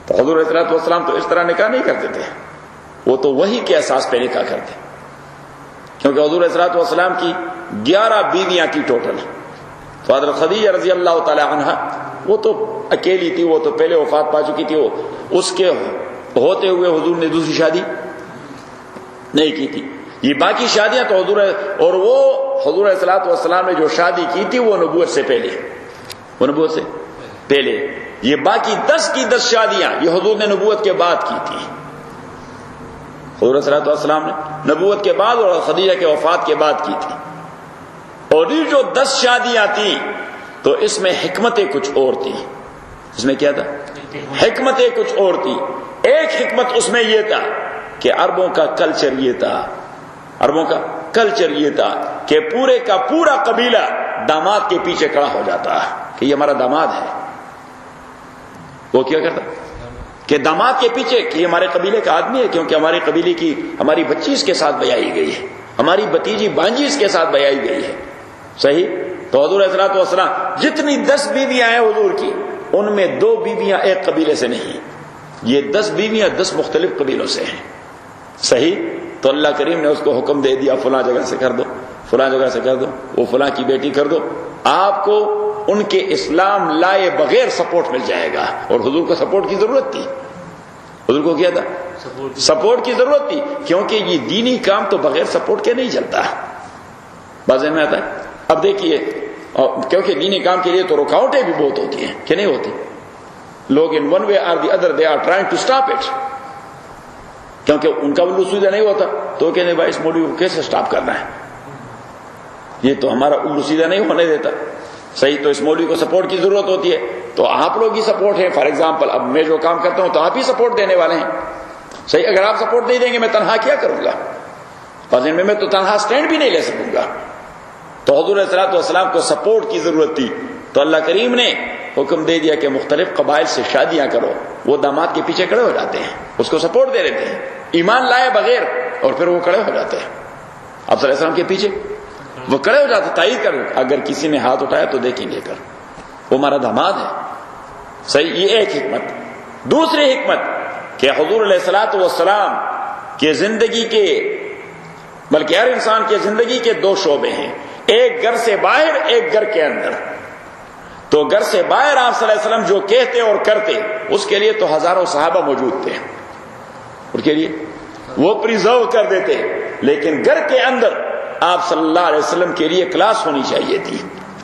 تو حضور علیہ الصلوۃ والسلام تو اس طرح نکاح نہیں کرتے تھے، وہ تو وحی کے اساس پہ نکاح کرتے، کیونکہ حضور علیہ الصلوۃ والسلام کی 11 بیویاں تھی ٹوٹل. تو حضرت خدیجہ رضی اللہ تعالی عنہا وہ تو اکیلی تھی، وہ تو پہلے وفات پا چکی تھی. وہ اس کے ہوتے ہوئے حضور نے دوسری شادی نہیں کی تھی. یہ باقی شادیاں تو حضور، اور وہ حضور علیہ الصلوۃ والسلام نے جو شادی کی تھی وہ نبوت سے پہلے، وہ نبوت سے پہلے. یہ باقی 10 کی 10 شادیاں یہ حضور نے نبوت کے بعد کی تھی. حضور صلی اللہ علیہ وسلم نے نبوت کے بعد اور خدیجہ کے وفات کے بعد کی تھی. اور یہ جو 10 شادیاں تھیں تو اس میں حکمتیں کچھ اور تھی. اس میں کیا تھا؟ حکمتیں کچھ اور تھی. ایک حکمت اس میں یہ تھا کہ عربوں کا کلچر یہ تھا، عربوں کا کلچر یہ تھا کہ پورے کا پورا قبیلہ داماد کے پیچھے کھڑا ہو جاتا کہ یہ ہمارا داماد ہے. وہ کیا کرتا کہ داماد کے پیچھے کہ یہ ہمارے قبیلے کا آدمی ہے، کیونکہ ہمارے قبیلے کی ہماری بچی اس کے ساتھ بیائی گئی ہے، ہماری بتیجی بانجی اس کے ساتھ بیائی گئی ہے. صحیح. تو حضور علیہ الصلوۃ والسلام جتنی 10 بیویاں ہیں حضور کی، ان میں 2 بیویاں ایک قبیلے سے نہیں، یہ 10 بیویاں 10 مختلف قبیلوں سے ہیں. صحیح. تو اللہ کریم نے اس کو حکم دے دیا فلاں جگہ سے کر دو، فلاں جگہ سے کر دو، وہ فلاں کی بیٹی کر دو. آپ کو ان کے اسلام لائے بغیر سپورٹ مل جائے گا. اور حضور کو سپورٹ کی ضرورت تھی. حضور کو کیا تھا؟ سپورٹ کی ضرورت تھی، کیونکہ یہ دینی کام تو بغیر سپورٹ کے نہیں چلتا. بازے میں آتا ہے. اب دیکھیے، کیونکہ دینی کام کے لیے تو رکاوٹیں بھی بہت ہوتی ہیں کہ نہیں ہوتی. لوگ in one way or the other they are trying to stop it, کیونکہ ان کا الو سیدھا نہیں ہوتا تو کہتے بھائی اس مولوی کو کیسے اسٹاپ کرنا ہے، یہ تو ہمارا الو سیدھا نہیں ہونے دیتا. صحیح. تو اس مولوی کو سپورٹ کی ضرورت ہوتی ہے. تو آپ لوگ ہی سپورٹ ہیں. فار ایگزامپل اب میں جو کام کرتا ہوں تو آپ ہی سپورٹ دینے والے ہیں. صحیح. اگر آپ سپورٹ نہیں دیں گے میں تنہا کیا کروں گا؟ میں تو تنہا سٹینڈ بھی نہیں لے سکوں گا. تو حضور علیہ الصلوۃ والسلام کو سپورٹ کی ضرورت تھی. تو اللہ کریم نے حکم دے دیا کہ مختلف قبائل سے شادیاں کرو. وہ داماد کے پیچھے کھڑے ہو جاتے ہیں، اس کو سپورٹ دے دیتے ہیں ایمان لائے بغیر، اور پھر وہ کھڑے ہو جاتے ہیں آپ صلی اللہ علیہ وسلم کے پیچھے، وہ کھڑے ہو جاتے تائید کر. اگر کسی نے ہاتھ اٹھایا تو دیکھیں گے کر وہ ہمارا داماد ہے. صحیح. یہ ایک حکمت. دوسری حکمت کہ حضور علیہ الصلوۃ والسلام کے زندگی کے، بلکہ ہر انسان کے زندگی کے 2 شعبے ہیں، ایک گھر سے باہر، ایک گھر کے اندر. تو گھر سے باہر آپ صلی اللہ علیہ وسلم جو کہتے اور کرتے اس کے لیے تو ہزاروں صحابہ موجود تھے، ان کے لیے وہ پریزرو کر دیتے. لیکن گھر کے اندر آپ صلی اللہ علیہ وسلم کے لیے کلاس ہونی چاہیے تھی.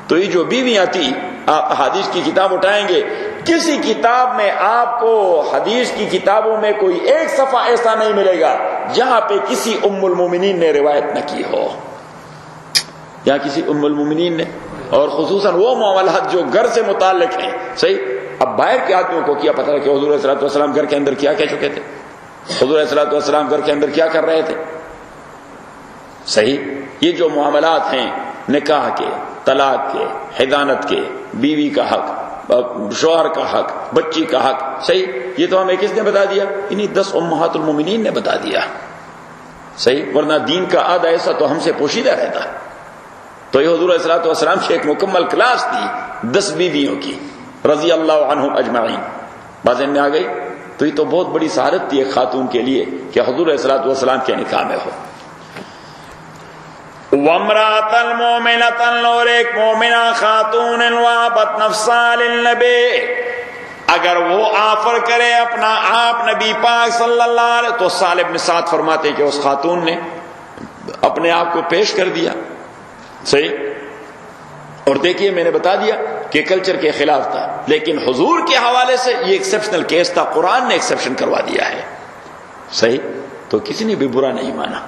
تو یہ جو بیویاں تھیں، آپ حدیث کی کتاب اٹھائیں گے، کسی کتاب میں آپ کو حدیث کی کتابوں میں کوئی ایک صفحہ ایسا نہیں ملے گا جہاں پہ کسی ام المومنین نے روایت نہ کی ہو، یا کسی ام المومنین نے. اور خصوصاً وہ معاملات جو گھر سے متعلق ہیں. صحیح. اب باہر کے آدمیوں کو کیا پتہ کہ حضور علیہ الصلوۃ والسلام گھر کے اندر کیا کہہ چکے تھے، حضور علیہ الصلوۃ والسلام گھر کے اندر کیا کر رہے تھے. صحیح. یہ جو معاملات ہیں نکاح کے، طلاق کے، حضانت کے، بیوی کا حق، شوہر کا حق، بچی کا حق، صحیح، یہ تو ہمیں کس نے بتا دیا؟ انہی 10 امہات المومنین نے بتا دیا. صحیح. ورنہ دین کا آدھا ایسا تو ہم سے پوشیدہ رہتا. تو یہ حضور علیہ الصلوۃ والسلام کی ایک مکمل کلاس تھی 10 بیویوں کی رضی اللہ عنہم اجمعین. بات میں آ گئی. تو یہ تو بہت بڑی سعادت تھی ایک خاتون کے لیے کہ حضور علیہ الصلوۃ والسلام کے نکاح میں ہو. وامرأة مؤمنة، اور ایک مومنہ خاتون وهبت نفسها للنبی، اگر وہ آفر کرے اپنا آپ نبی پاک صلی اللہ علیہ، تو سہل بن سعد فرماتے کہ اس خاتون نے اپنے آپ کو پیش کر دیا. صحیح. اور دیکھیے میں نے بتا دیا کہ کلچر کے خلاف تھا، لیکن حضور کے حوالے سے یہ ایکسیپشنل کیس تھا، قرآن نے ایکسیپشن کروا دیا ہے. صحیح. تو کسی نے بھی برا نہیں مانا،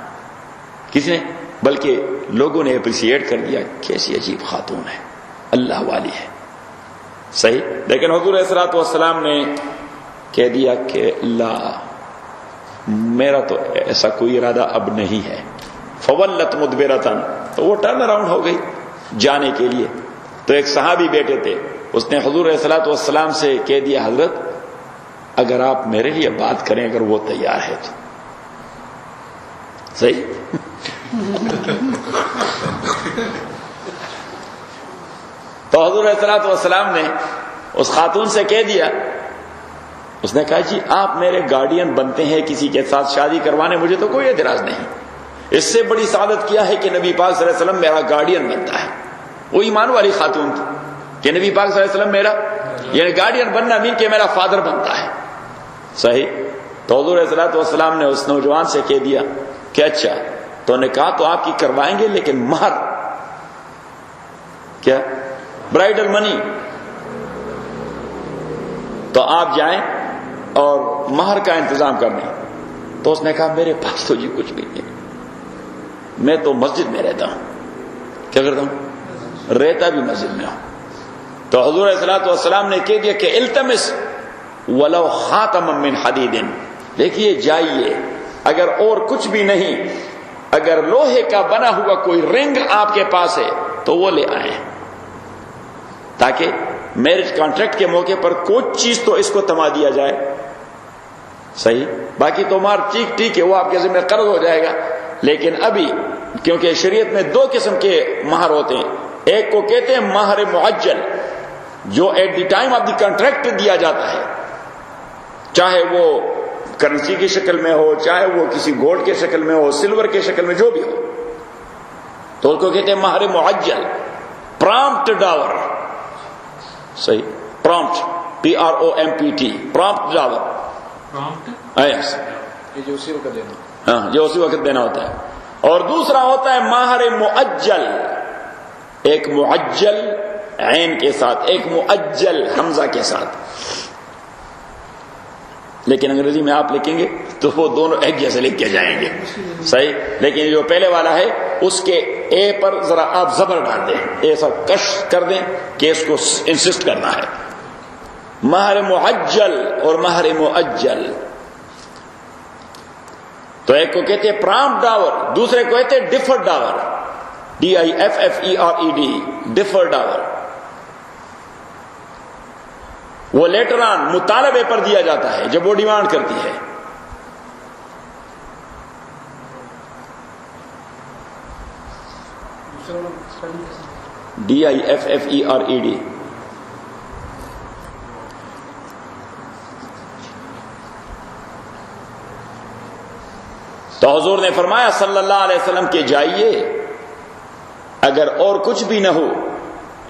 کسی نے، بلکہ لوگوں نے اپریشیٹ کر دیا کیسی عجیب خاتون ہے، اللہ والی ہے. صحیح. لیکن حضور علیہ الصلوۃ والسلام نے کہہ دیا کہ لا، میرا تو ایسا کوئی ارادہ اب نہیں ہے. فولت مدبرتن، تو وہ ٹرن اراؤنڈ ہو گئی جانے کے لیے. تو ایک صحابی بیٹھے تھے، اس نے حضور علیہ الصلوۃ والسلام سے کہہ دیا حضرت اگر آپ میرے لیے بات کریں اگر وہ تیار ہے تو. صحیح. تو حضور علیہ الصلوۃ والسلام نے اس خاتون سے کہہ دیا، اس نے کہا جی آپ میرے گارڈین بنتے ہیں کسی کے ساتھ شادی کروانے، مجھے تو کوئی اعتراض نہیں. اس سے بڑی سعادت کیا ہے کہ نبی پاک صلی اللہ علیہ وسلم میرا گارڈین بنتا ہے. وہ ایمان والی خاتون تھی کہ نبی پاک صلی اللہ علیہ وسلم میرا، یعنی گارڈین بننا مین کہ میرا فادر بنتا ہے. صحیح. تو حضور علیہ الصلوۃ والسلام نے اس نوجوان سے کہہ دیا کہ اچھا تو نکاح تو آپ کی کروائیں گے لیکن مہر کیا، برائڈل منی، تو آپ جائیں اور مہر کا انتظام کر دیں. تو اس نے کہا میرے پاس تو جی کچھ بھی نہیں، میں تو مسجد میں رہتا ہوں. کیا کرتا ہوں؟ رہتا بھی مسجد میں ہوں. تو حضور علیہ الصلوۃ والسلام نے کہہ دیا کہ التمس ولو خاتما من حدید، دیکھیے جائیے اگر اور کچھ بھی نہیں، اگر لوہے کا بنا ہوا کوئی رنگ آپ کے پاس ہے تو وہ لے آئیں، تاکہ میرج کانٹریکٹ کے موقع پر کوئی چیز تو اس کو تما دیا جائے. صحیح. باقی تو مار ٹھیک ہے وہ آپ کے ذمہ قرض ہو جائے گا. لیکن ابھی کیونکہ شریعت میں دو قسم کے مہر ہوتے ہیں، ایک کو کہتے ہیں مہر معجل، جو at the time of the contract دیا جاتا ہے، چاہے وہ کرنسی کی شکل میں ہو، چاہے وہ کسی گولڈ کے شکل میں ہو، سلور کے شکل میں، جو بھی ہو، تو اس کو کہتے ہیں مہر معجل، پرامپٹ ڈاور. صحیح. Prompt, PROMPT، prompt dower. Yes, جو اسی وقت دینا. ہاں، جو اسی وقت دینا ہوتا ہے. اور دوسرا ہوتا ہے مہر مؤجل، ایک معجل عین کے ساتھ، ایک مؤجل حمزہ کے ساتھ. لیکن انگریزی میں آپ لکھیں گے تو وہ دونوں ایک جیسے لکھ کے جائیں گے. صحیح. لیکن جو پہلے والا ہے اس کے اے پر ذرا آپ زبر ڈال دیں، ایسا کش کر دیں کہ اس کو انسسٹ کرنا ہے. مہر معجل اور مہر مؤجل، تو ایک کو کہتے ہیں پرامپٹ ڈاور، دوسرے کو کہتے ہیں ڈیفرڈ ڈاور، DIFFERED، ڈیفرڈ ڈاور. وہ لیٹر آن مطالبے پر دیا جاتا ہے جب وہ ڈیمانڈ کرتی ہے. DIFFERED. تو حضور نے فرمایا صلی اللہ علیہ وسلم کہ جائیے اگر اور کچھ بھی نہ ہو،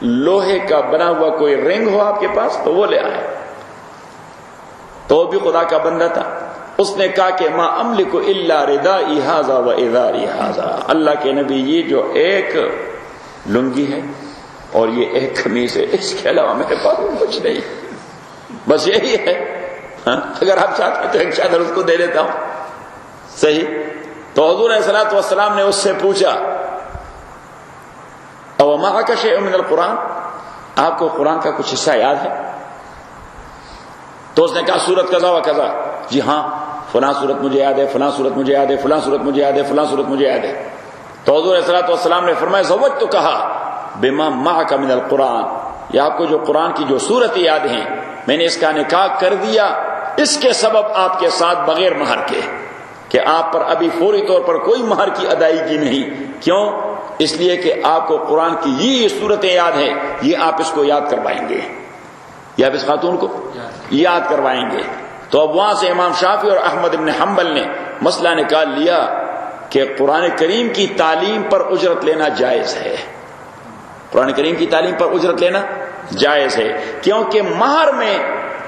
لوہے کا بنا ہوا کوئی رنگ ہو آپ کے پاس تو وہ لے آئے. تو وہ بھی خدا کا بندہ تھا. اس نے کہا کہ ما املک الا ردائی ھذا و ازاری ھذا، اللہ کے نبی یہ جو ایک لنگی ہے اور یہ ایک قمیص ہے، اس کے علاوہ میرے پاس کچھ نہیں، بس یہی ہے. اگر آپ چاہتے ہیں تو ایک چادر اس کو دے دیتا ہوں. صحیح. تو حضور علیہ الصلوۃ والسلام نے اس سے پوچھا او معک شیء من القرآن، آپ کو قرآن کا کچھ حصہ یاد ہے؟ تو اس نے کہا سورت کذا و کذا. جی ہاں، فلاں سورت مجھے یاد ہے، فلاں سورت مجھے یاد ہے، فلاں سورت مجھے یاد ہے، فلاں سورت مجھے یاد ہے. تو حضور علیہ الصلوۃ والسلام نے فرمایا زوجت تو کہا بما معک من القرآن، یہ آپ کو جو قرآن کی جو سورت یاد ہیں میں نے اس کا نکاح کر دیا اس کے سبب آپ کے ساتھ بغیر مہر کے، کہ آپ پر ابھی فوری طور پر کوئی مہر کی ادائیگی نہیں. کیوں؟ اس لیے کہ آپ کو قرآن کی یہ صورتیں یاد ہیں، یہ آپ اس کو یاد کروائیں گے، یہ آپ اس خاتون کو یاد کروائیں گے. تو اب وہاں سے امام شافعی اور احمد بن حنبل نے مسئلہ نکال لیا کہ قرآن کریم کی تعلیم پر اجرت لینا جائز ہے. قرآن کریم کی تعلیم پر اجرت لینا جائز ہے، کیونکہ مہر میں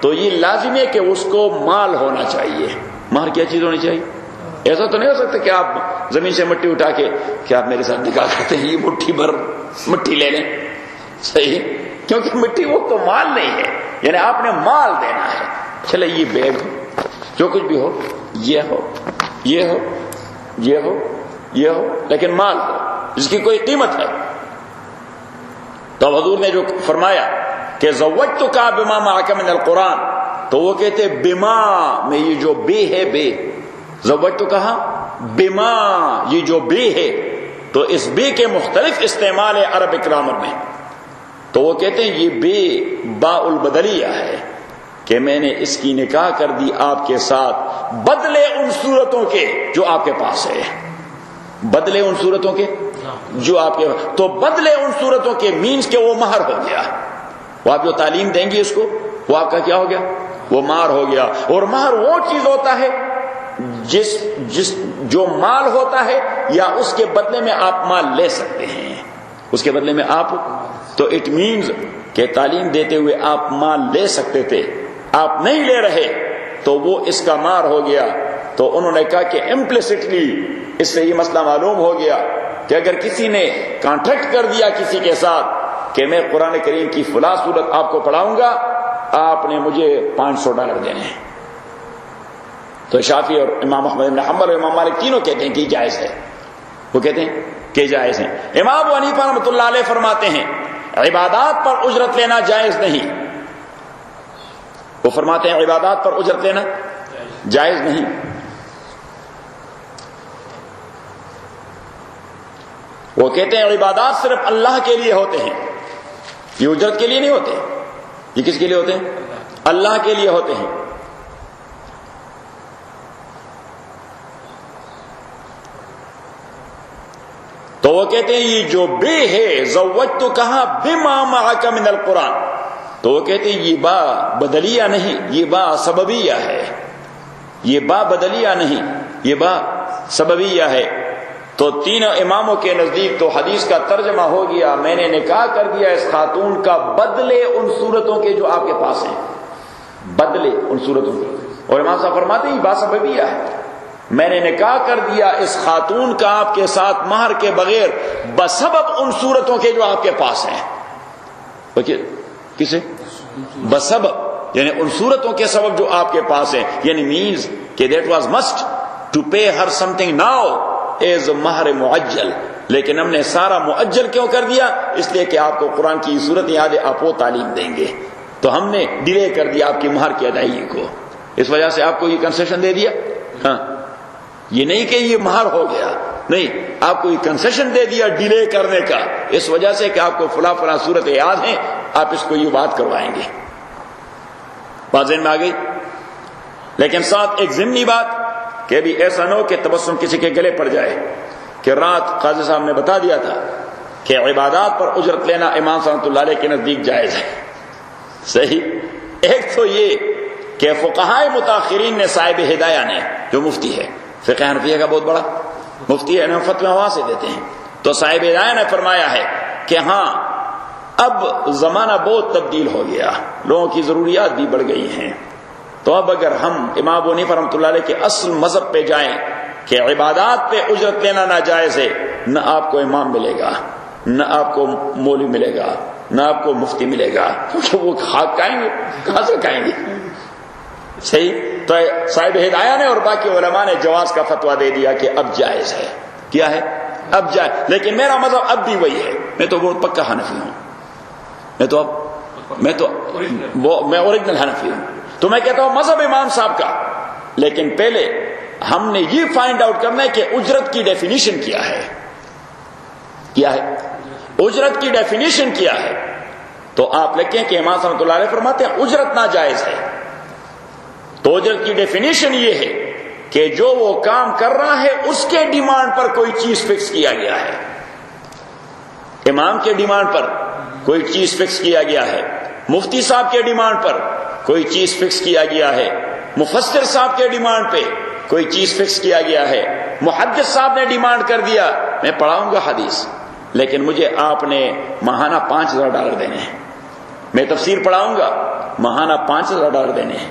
تو یہ لازم ہے کہ اس کو مال ہونا چاہیے. مہر کیا چیز ہونی چاہیے؟ ایسا تو نہیں ہو سکتا کہ آپ زمین سے مٹی اٹھا کے کہ آپ میرے ساتھ نکاح کرتے ہیں، یہ مٹھی بھر مٹی لے لیں. صحیح، کیونکہ مٹی وہ تو مال نہیں ہے، یعنی آپ نے مال دینا ہے. چلے یہ بیگ جو کچھ بھی ہو، یہ ہو، یہ ہو، یہ ہو، یہ ہو، لیکن مال ہو جس کی کوئی قیمت ہے. تو حضور نے جو فرمایا کہ زوجتک بما معک من القرآن، تو وہ کہتے بما میں یہ جو بے ہے، بے زوجتک کہا بما، یہ جو بے ہے تو اس بے کے مختلف استعمال ہے عربک گرامر میں. تو وہ کہتے ہیں یہ بے باء البدلیہ ہے کہ میں نے اس کی نکاح کر دی آپ کے ساتھ بدلے ان صورتوں کے جو آپ کے پاس ہے. بدلے ان صورتوں کے جو آپ کے، تو بدلے ان صورتوں کے مینز کہ وہ مہر ہو گیا. وہ آپ جو تعلیم دیں گی اس کو، وہ آپ کا کیا ہو گیا؟ وہ مہر ہو گیا. اور مہر وہ چیز ہوتا ہے جو مال ہوتا ہے یا اس کے بدلے میں آپ مال لے سکتے ہیں. اس کے بدلے میں آپ، تو اٹ مینز کہ تعلیم دیتے ہوئے آپ مال لے سکتے تھے، آپ نہیں لے رہے تو وہ اس کا مہر ہو گیا. تو انہوں نے کہا کہ امپلیسٹلی اس سے یہ مسئلہ معلوم ہو گیا کہ اگر کسی نے کانٹریکٹ کر دیا کسی کے ساتھ کہ میں قرآن کریم کی فلاں صورت آپ کو پڑھاؤں گا، آپ نے مجھے $500 دینے ہیں، تو شافعی اور امام احمد بن حنبل اور امام مالک تینوں کہتے ہیں کہ جائز ہے. وہ کہتے ہیں کہ جائز ہے. امام ابو حنیفہ رحمۃ اللہ علیہ فرماتے ہیں عبادات پر اجرت لینا جائز نہیں. وہ فرماتے ہیں عبادات پر اجرت لینا جائز نہیں. وہ کہتے ہیں عبادات صرف اللہ کے لیے ہوتے ہیں، یہ اجرت کے لیے نہیں ہوتے. یہ کس کے لیے ہوتے ہیں؟ اللہ کے لیے ہوتے ہیں. تو وہ کہتے ہیں یہ جو بے ہے زوجت کہا بما معک من القرآن، تو وہ کہتے ہیں یہ با بدلیہ نہیں، یہ با سببیہ ہے. یہ با بدلیہ نہیں، یہ با سببیہ ہے. تو تینوں اماموں کے نزدیک تو حدیث کا ترجمہ ہو گیا میں نے نکاح کر دیا اس خاتون کا بدلے ان صورتوں کے جو آپ کے پاس ہیں، بدلے ان صورتوں کے. اور امام صاحب فرماتے ہیں یہ با سببیہ ہے، میں نے نکاح کر دیا اس خاتون کا آپ کے ساتھ مہر کے بغیر بسبب ان صورتوں کے جو آپ کے پاس ہیں. کسے؟ بسبب، یعنی ان صورتوں کے سبب جو آپ کے پاس ہیں. یعنی مینز کہ that was must to pay her something now as مہر معجل. لیکن ہم نے سارا معجل کیوں کر دیا؟ اس لیے کہ آپ کو قرآن کی صورت یاد ہے، آپ وہ تعلیم دیں گے، تو ہم نے ڈیلے کر دیا آپ کی مہر کی ادائیگی کو. اس وجہ سے آپ کو یہ کنسیشن دے دیا. ہاں، یہ نہیں کہ یہ مہر ہو گیا، نہیں، آپ کو یہ کنسیشن دے دیا ڈیلے کرنے کا، اس وجہ سے کہ آپ کو فلاں فلاں صورت یاد ہیں، آپ اس کو یہ بات کروائیں گے. بات ذہن میں آ گئی؟ لیکن ساتھ ایک ضمنی بات کہ بھی ایسا نہ ہو کہ تبسم کسی کے گلے پڑ جائے کہ رات قاضی صاحب نے بتا دیا تھا کہ عبادات پر اجرت لینا امام صاحب اللہ علیہ کے نزدیک جائز ہے. صحیح. ایک تو یہ کہ فقہائے متاخرین نے، صاحب ہدایہ نے جو مفتی ہے، فقہ حنفیہ کا بہت بڑا مفتی ہے، فتوی وہاں سے دیتے ہیں، تو صاحب ہدایہ نے فرمایا ہے کہ ہاں اب زمانہ بہت تبدیل ہو گیا، لوگوں کی ضروریات بھی بڑھ گئی ہیں، تو اب اگر ہم امام ابو حنیفہ رحمۃ اللہ علیہ کے اصل مذہب پہ جائیں کہ عبادات پہ اجرت لینا ناجائز ہے، نہ آپ کو امام ملے گا، نہ آپ کو مولوی ملے گا، نہ آپ کو مفتی ملے گا، کیونکہ وہ خاک کھائیں گے، کہاں سے کھائیں گے. صحیح. تو صاحب ہدایہ نے اور باقی علماء نے جواز کا فتویٰ دے دیا کہ اب جائز ہے. کیا ہے؟ اب جائز. لیکن میرا مذہب اب بھی وہی ہے، میں تو بہت پکا حنفی ہوں، میں اوریجنل حنفی ہوں. تو میں کہتا ہوں مذہب امام صاحب کا، لیکن پہلے ہم نے یہ فائنڈ آؤٹ کرنا ہے کہ اجرت کی ڈیفینیشن کیا ہے. کیا ہے اجرت کی ڈیفینیشن؟ کیا ہے؟ تو آپ لکھیں کہ امام صاحب اللہ علیہ فرماتے ہیں اجرت ناجائز ہے. تو اجرت کی ڈیفینیشن یہ ہے کہ جو وہ کام کر رہا ہے اس کے ڈیمانڈ پر کوئی چیز فکس کیا گیا ہے. امام کے ڈیمانڈ پر کوئی چیز فکس کیا گیا ہے، مفتی صاحب کے ڈیمانڈ پر کوئی چیز فکس کیا گیا ہے، مفسر صاحب کے ڈیمانڈ پہ کوئی چیز فکس کیا گیا ہے، محدث صاحب نے ڈیمانڈ کر دیا میں پڑھاؤں گا حدیث لیکن مجھے آپ نے ماہانہ $5,000 دینے ہیں، میں تفسیر پڑھاؤں گا ماہانہ $5,000 دینے ہیں،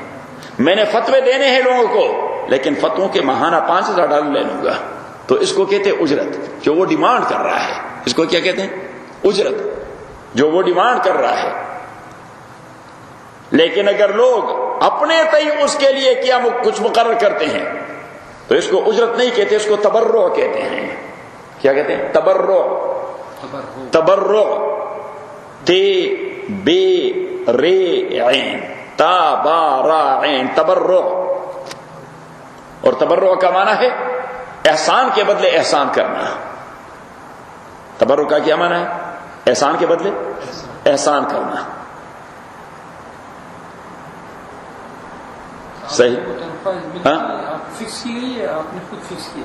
میں نے فتوے دینے ہیں لوگوں کو لیکن فتووں کے ماہانہ $5,000 لے لوں گا، تو اس کو کہتے ہیں اجرت۔ جو وہ ڈیمانڈ کر رہا ہے اس کو کیا کہتے ہیں؟ اجرت، جو وہ ڈیمانڈ کر رہا ہے۔ لیکن اگر لوگ اپنے تئی اس کے لیے کیا کچھ مقرر کرتے ہیں تو اس کو اجرت نہیں کہتے، اس کو تبرع کہتے ہیں۔ کیا کہتے ہیں؟ تبرع۔ تبرع، تے بے رے عین، تا با را عین، تبرع۔ اور تبرع کا معنی ہے احسان کے بدلے احسان کرنا۔ تبرع کا کیا معنی ہے؟ احسان کے بدلے احسان کرنا۔ صحیح؟ ہاں فکس کی گئی ہے، آپ نے خود فکس کی؟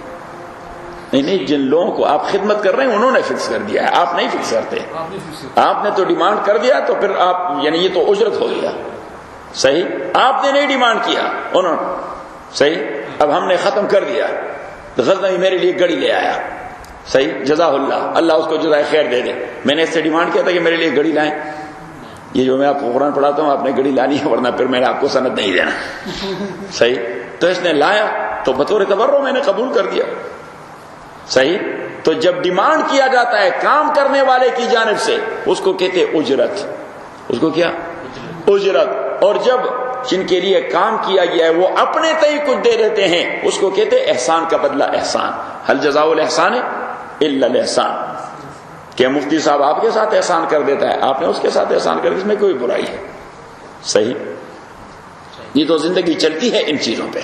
نہیں، جن لوگوں کو آپ خدمت کر رہے ہیں انہوں نے فکس کر دیا ہے، آپ نہیں فکس کرتے۔ آپ نے تو ڈیمانڈ کر دیا تو پھر آپ یعنی یہ تو اجرت ہو گیا۔ صحیح؟ آپ نے نہیں ڈیمانڈ کیا، انہوں نے۔ صحیح؟ اب ہم نے ختم کر دیا، غزنوی میرے لیے گڑی لے آیا، صحیح، جزاہ اللہ اس کو جزائے خیر دے دے۔ میں نے اس سے ڈیمانڈ کیا تھا کہ میرے لیے گڑی لائیں، یہ جو میں آپ کو قرآن پڑھاتا ہوں آپ نے گڑی لانی ہے ورنہ پھر میں نے آپ کو سند نہیں دینا۔ صحیح؟ تو اس نے لایا تو بطور تبرع میں نے قبول کر دیا۔ صحیح؟ تو جب ڈیمانڈ کیا جاتا ہے کام کرنے والے کی جانب سے اس کو کہتے اجرت۔ اس کو کیا؟ اجرت۔ اور جب جن کے لیے کام کیا گیا ہے وہ اپنے تئی کچھ دے دیتے ہیں اس کو کہتے احسان کا بدلہ احسان۔ هل جزاء الاحسان الا الاحسان۔ کہ مفتی صاحب آپ کے ساتھ احسان کر دیتا ہے، آپ نے اس کے ساتھ احسان کر، اس میں کوئی برائی ہے۔ صحیح؟ یہ تو زندگی چلتی ہے ان چیزوں پہ۔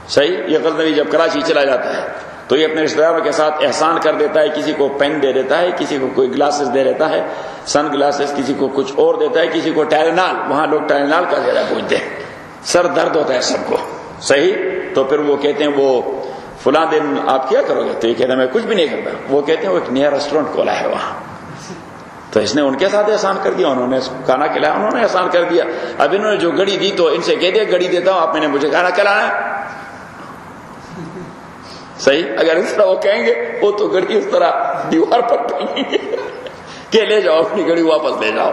صحیح؟ یہ غزنوی جب کراچی چلا جاتا ہے تو یہ اپنے رشتہ داروں کے ساتھ احسان کر دیتا ہے، کسی کو پین دے دیتا ہے، کسی کو کوئی گلاسز دے دیتا ہے، سن گلاسز، کسی کو کچھ اور دیتا ہے، کسی کو ٹائرنال، وہاں لوگ ٹائرنال کا زیادہ پوچھتے ہیں، سر درد ہوتا ہے سب کو۔ صحیح؟ تو پھر وہ کہتے ہیں وہ فلاں دن آپ کیا کرو گے؟ تو یہ کہتا ہے میں کچھ بھی نہیں کرتا۔ وہ کہتے ہیں وہ ایک نیا ریسٹورینٹ کھولا ہے وہاں، تو اس نے ان کے ساتھ احسان کر دیا، انہوں نے کھانا کھلایا، انہوں نے احسان کر دیا۔ اب انہوں نے جو گڑی دی تو ان سے کہہ دیا گڑی دیتا ہوں آپ نے مجھے کھانا کھلانا ہے۔ صحیح؟ اگر اس طرح وہ کہیں گے وہ تو گڑی اس طرح دیوار پر ٹنگیں گے کہ لے جاؤ اپنی گڑی واپس لے جاؤ۔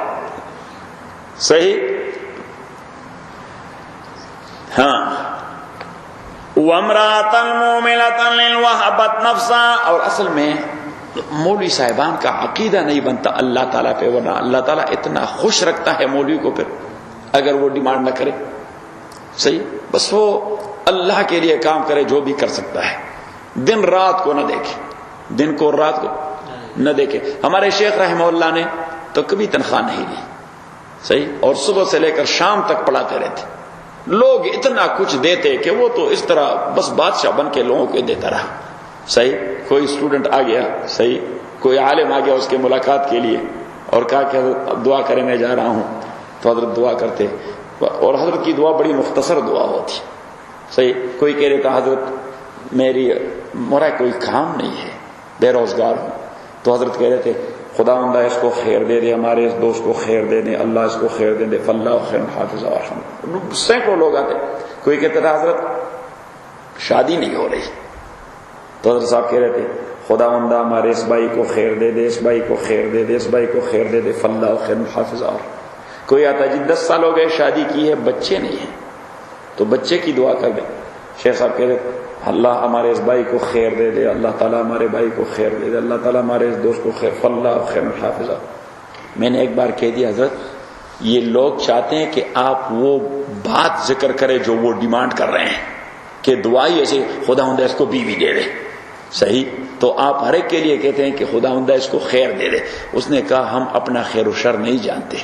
صحیح؟ ہاں۔ وَامْرَأَةً مُؤْمِنَةً وَهَبَتْ نَفْسَهَا۔ اور اصل میں مولوی صاحبان کا عقیدہ نہیں بنتا اللہ تعالیٰ پہ، ورنہ اللہ تعالیٰ اتنا خوش رکھتا ہے مولوی کو پھر اگر وہ ڈیمانڈ نہ کرے۔ صحیح؟ بس وہ اللہ کے لیے کام کرے جو بھی کر سکتا ہے، دن رات کو نہ دیکھے، دن کو رات کو نہ دیکھے۔ ہمارے شیخ رحمہ اللہ نے تو کبھی تنخواہ نہیں لی، صحیح، اور صبح سے لے کر شام تک پڑھاتے رہتے، لوگ اتنا کچھ دیتے کہ وہ تو اس طرح بس بادشاہ بن کے لوگوں کو دیتا رہا۔ صحیح، کوئی اسٹوڈنٹ آ گیا، صحیح، کوئی عالم آ گیا اس کے ملاقات کے لیے اور کہا کہ حضرت اب دعا کرنے میں جا رہا ہوں، تو حضرت دعا کرتے، اور حضرت کی دعا بڑی مختصر دعا ہوتی۔ صحیح، کوئی کہہ رہتا حضرت میرا کوئی کام نہیں ہے، بے روزگار ہوں، تو حضرت کہہ رہے تھے خداوندہ اس کو خیر دے دے، ہمارے اس دوست کو خیر دے دے، اللہ اس کو خیر دے دے، فاللہ خیر حافظ ورحمہ۔ سینکڑوں لوگ آتے۔ کوئی کہتا تھا حضرت شادی نہیں ہو رہی، تو حضرت صاحب کہہ رہے تھے خداوندہ ہمارے اس بھائی کو خیر دے دے، اس بھائی کو خیر دے دے، اس بھائی کو خیر دے دے، فاللہ خیر حافظ۔ کوئی آتا جی 10 سال ہو گئے شادی کی ہے، بچے نہیں ہیں، تو بچے کی دعا کر دیں۔ شیخ صاحب کہہ رہے اللہ ہمارے اس بھائی کو خیر دے دے، اللہ تعالیٰ ہمارے بھائی کو خیر دے دے، اللہ تعالیٰ ہمارے اس دوست کو خیر، فاللہ خیر حافظ۔ میں نے ایک بار کہہ دیا حضرت یہ لوگ چاہتے ہیں کہ آپ وہ بات ذکر کریں جو وہ ڈیمانڈ کر رہے ہیں کہ دعائی ایسے خداوندہ اس کو بیوی دے دے، صحیح، تو آپ ہر ایک کے لیے کہتے ہیں کہ خداوندہ اس کو خیر دے دے۔ اس نے کہا ہم اپنا خیر و شر نہیں جانتے،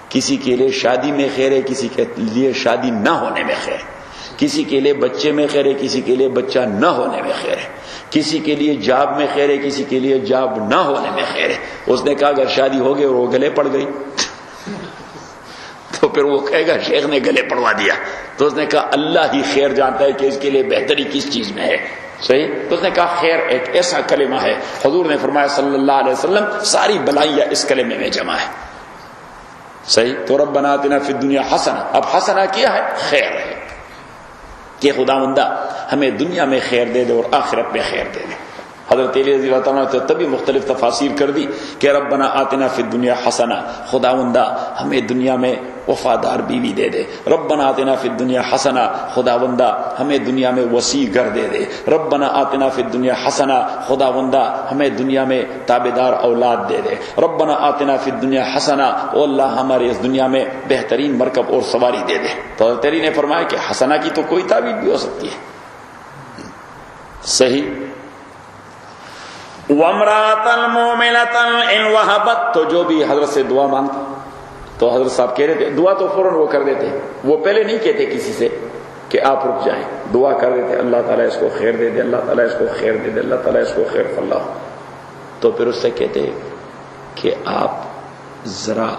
کسی کے لیے شادی میں خیر ہے، کسی کے لیے شادی نہ ہونے میں خیر ہے، کسی کے لیے بچے میں خیر ہے، کسی کے لیے بچہ نہ ہونے میں خیر ہے، کسی کے لیے جاب میں خیر ہے، کسی کے لیے جاب نہ ہونے میں خیر ہے۔ اس نے کہا اگر شادی ہو گئی اور وہ گلے پڑ گئی تو پھر وہ کہے گا شیخ نے گلے پڑوا دیا، تو اس نے کہا اللہ ہی خیر جانتا ہے کہ اس کے لیے بہتری کس چیز میں ہے، صحیح۔ تو اس نے کہا خیر ایک ایسا کلمہ ہے، حضور نے فرمایا صلی اللہ علیہ وسلم ساری بلائیاں اس کلمے میں جمع ہے، صحیح۔ تو ربنا آتنا فی الدنیا حسنہ، اب حسنہ کیا ہے؟ خیر ہے کہ خداوندہ ہمیں دنیا میں خیر دے دے اور آخرت میں خیر دے دے. حضرت علی رضی اللہ تعالیٰ نے تبھی مختلف تفاسیر کر دی کہ ربنا آتنا فی الدنیا حسنہ، خداوندا ہمیں دنیا میں وفادار بیوی دے دے. ربنا آتنا فی الدنیا حسنہ، خداوندا ہمیں دنیا میں وسیع گھر دے دے. ربنا آتنا فی الدنیا حسنہ، خداوندا ہمیں دنیا میں تابعدار اولاد دے دے. ربنا آتنا فی الدنیا حسنہ، او اللہ ہمارے اس دنیا میں بہترین مرکب اور سواری دے دے. تو حضرت علی نے فرمایا کہ حسنہ کی تو کوئی تعبیر بھی ہو سکتی ہے. صحیح. وَامْرَأَةً مُؤْمِنَةً إِنْ وَهَبَتْ، تو جو بھی حضرت سے دعا مانگتا تو حضرت صاحب کہہ رہے تھے دعا تو فوراً وہ کر دیتے. وہ پہلے نہیں کہتے کسی سے کہ آپ رک جائیں، دعا کر دیتے اللہ تعالیٰ اس کو خیر دے دے، اللہ تعالیٰ اس کو خیر دے دے، اللہ تعالیٰ اس کو خیر فلاح. تو پھر اس سے کہتے کہ آپ ذرا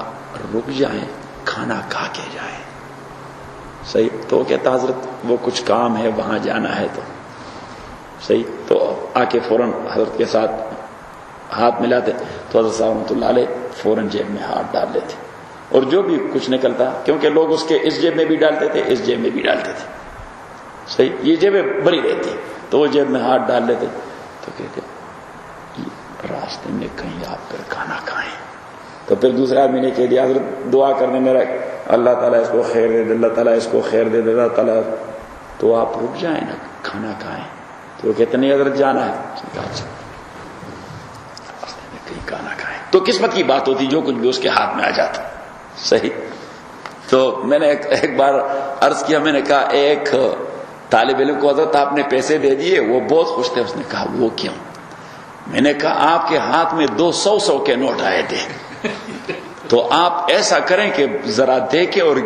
رک جائیں، کھانا کھا کے جائیں. صحیح. تو وہ کہتا حضرت وہ کچھ کام ہے وہاں جانا ہے. تو صحیح. تو آ کے فوراً حضرت کے ساتھ ہاتھ ملاتے تو حضرت صاحب رحمۃ اللہ علیہ فوراً جیب میں ہاتھ ڈال لیتے، اور جو بھی کچھ نکلتا، کیونکہ لوگ اس کے اس جیب میں بھی ڈالتے تھے اس جیب میں بھی ڈالتے تھے. صحیح. یہ جیبیں بڑی رہتی تو وہ جیب میں ہاتھ ڈال لیتے. تو کہتے راستے میں کہیں آپ پھر کھانا کھائیں. تو پھر دوسرے آدمی نے کہہ دیا حضرت دعا کرنے میں رکھ، اللہ تعالیٰ اس کو خیر دے دے، اللہ تعالیٰ اس کو خیر دے دے، اللہ تعالیٰ. تو آپ رک جائیں نا، کھانا کھائیں. تو وہ کہتے نہیں حضرت جانا ہے. کہیں کھانا کھائیں. تو قسمت کی بات ہوتی جو کچھ بھی اس کے ہاتھ میں آ جاتا. صحیح. تو میں نے ایک بار عرض کیا، میں نے کہا ایک طالب علم کو حضرت آپ نے پیسے دے دیے، وہ بہت خوش تھے. اس نے کہا وہ کیوں؟ میں نے کہا آپ کے ہاتھ میں 200 کے نوٹ آئے تھے، تو آپ ایسا کریں کہ ذرا دے کے اور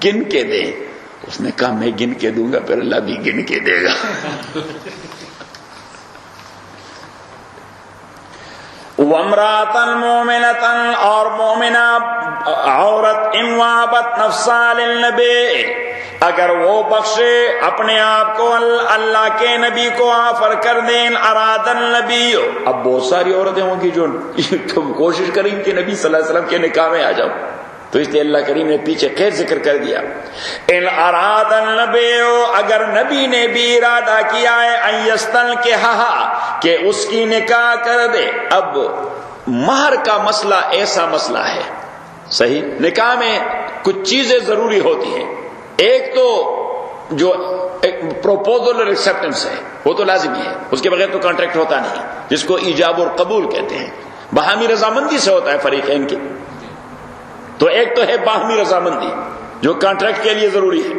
گن کے دیں. اس نے کہا میں گن کے دوں گا، پھر اللہ بھی گن کے دے گا. وَامْرَأَةً مُؤْمِنَةً، اور مومنہ عورت، ان وَهَبَتْ نَفْسَهَا لِلنَّبِيِّ، اگر وہ بخشے اپنے آپ کو اللہ کے نبی کو آفر کر دیں. اراد النبی، اب بہت ساری عورتیں ہوں گی جو کوشش کریں کہ نبی صلی اللہ علیہ وسلم کے نکاح میں آ جاؤ، تو اس لیے اللہ کریم نے پیچھے خیر ذکر کر دیا. ان اراد النبی، اگر نبی نے بھی ارادہ کیا ہے ان یستنکحھا، کہ اس کی نکاح کر دے. اب مہر کا مسئلہ ایسا مسئلہ ہے، صحیح. نکاح میں کچھ چیزیں ضروری ہوتی ہیں. ایک تو جو پروپوزل اور ایکسیپٹنس ہے وہ تو لازمی ہے، اس کے بغیر تو کانٹریکٹ ہوتا نہیں، جس کو ایجاب اور قبول کہتے ہیں. باہمی رضامندی سے ہوتا ہے فریقین کی. تو ایک تو ہے باہمی رضامندی جو کانٹریکٹ کے لیے ضروری ہے.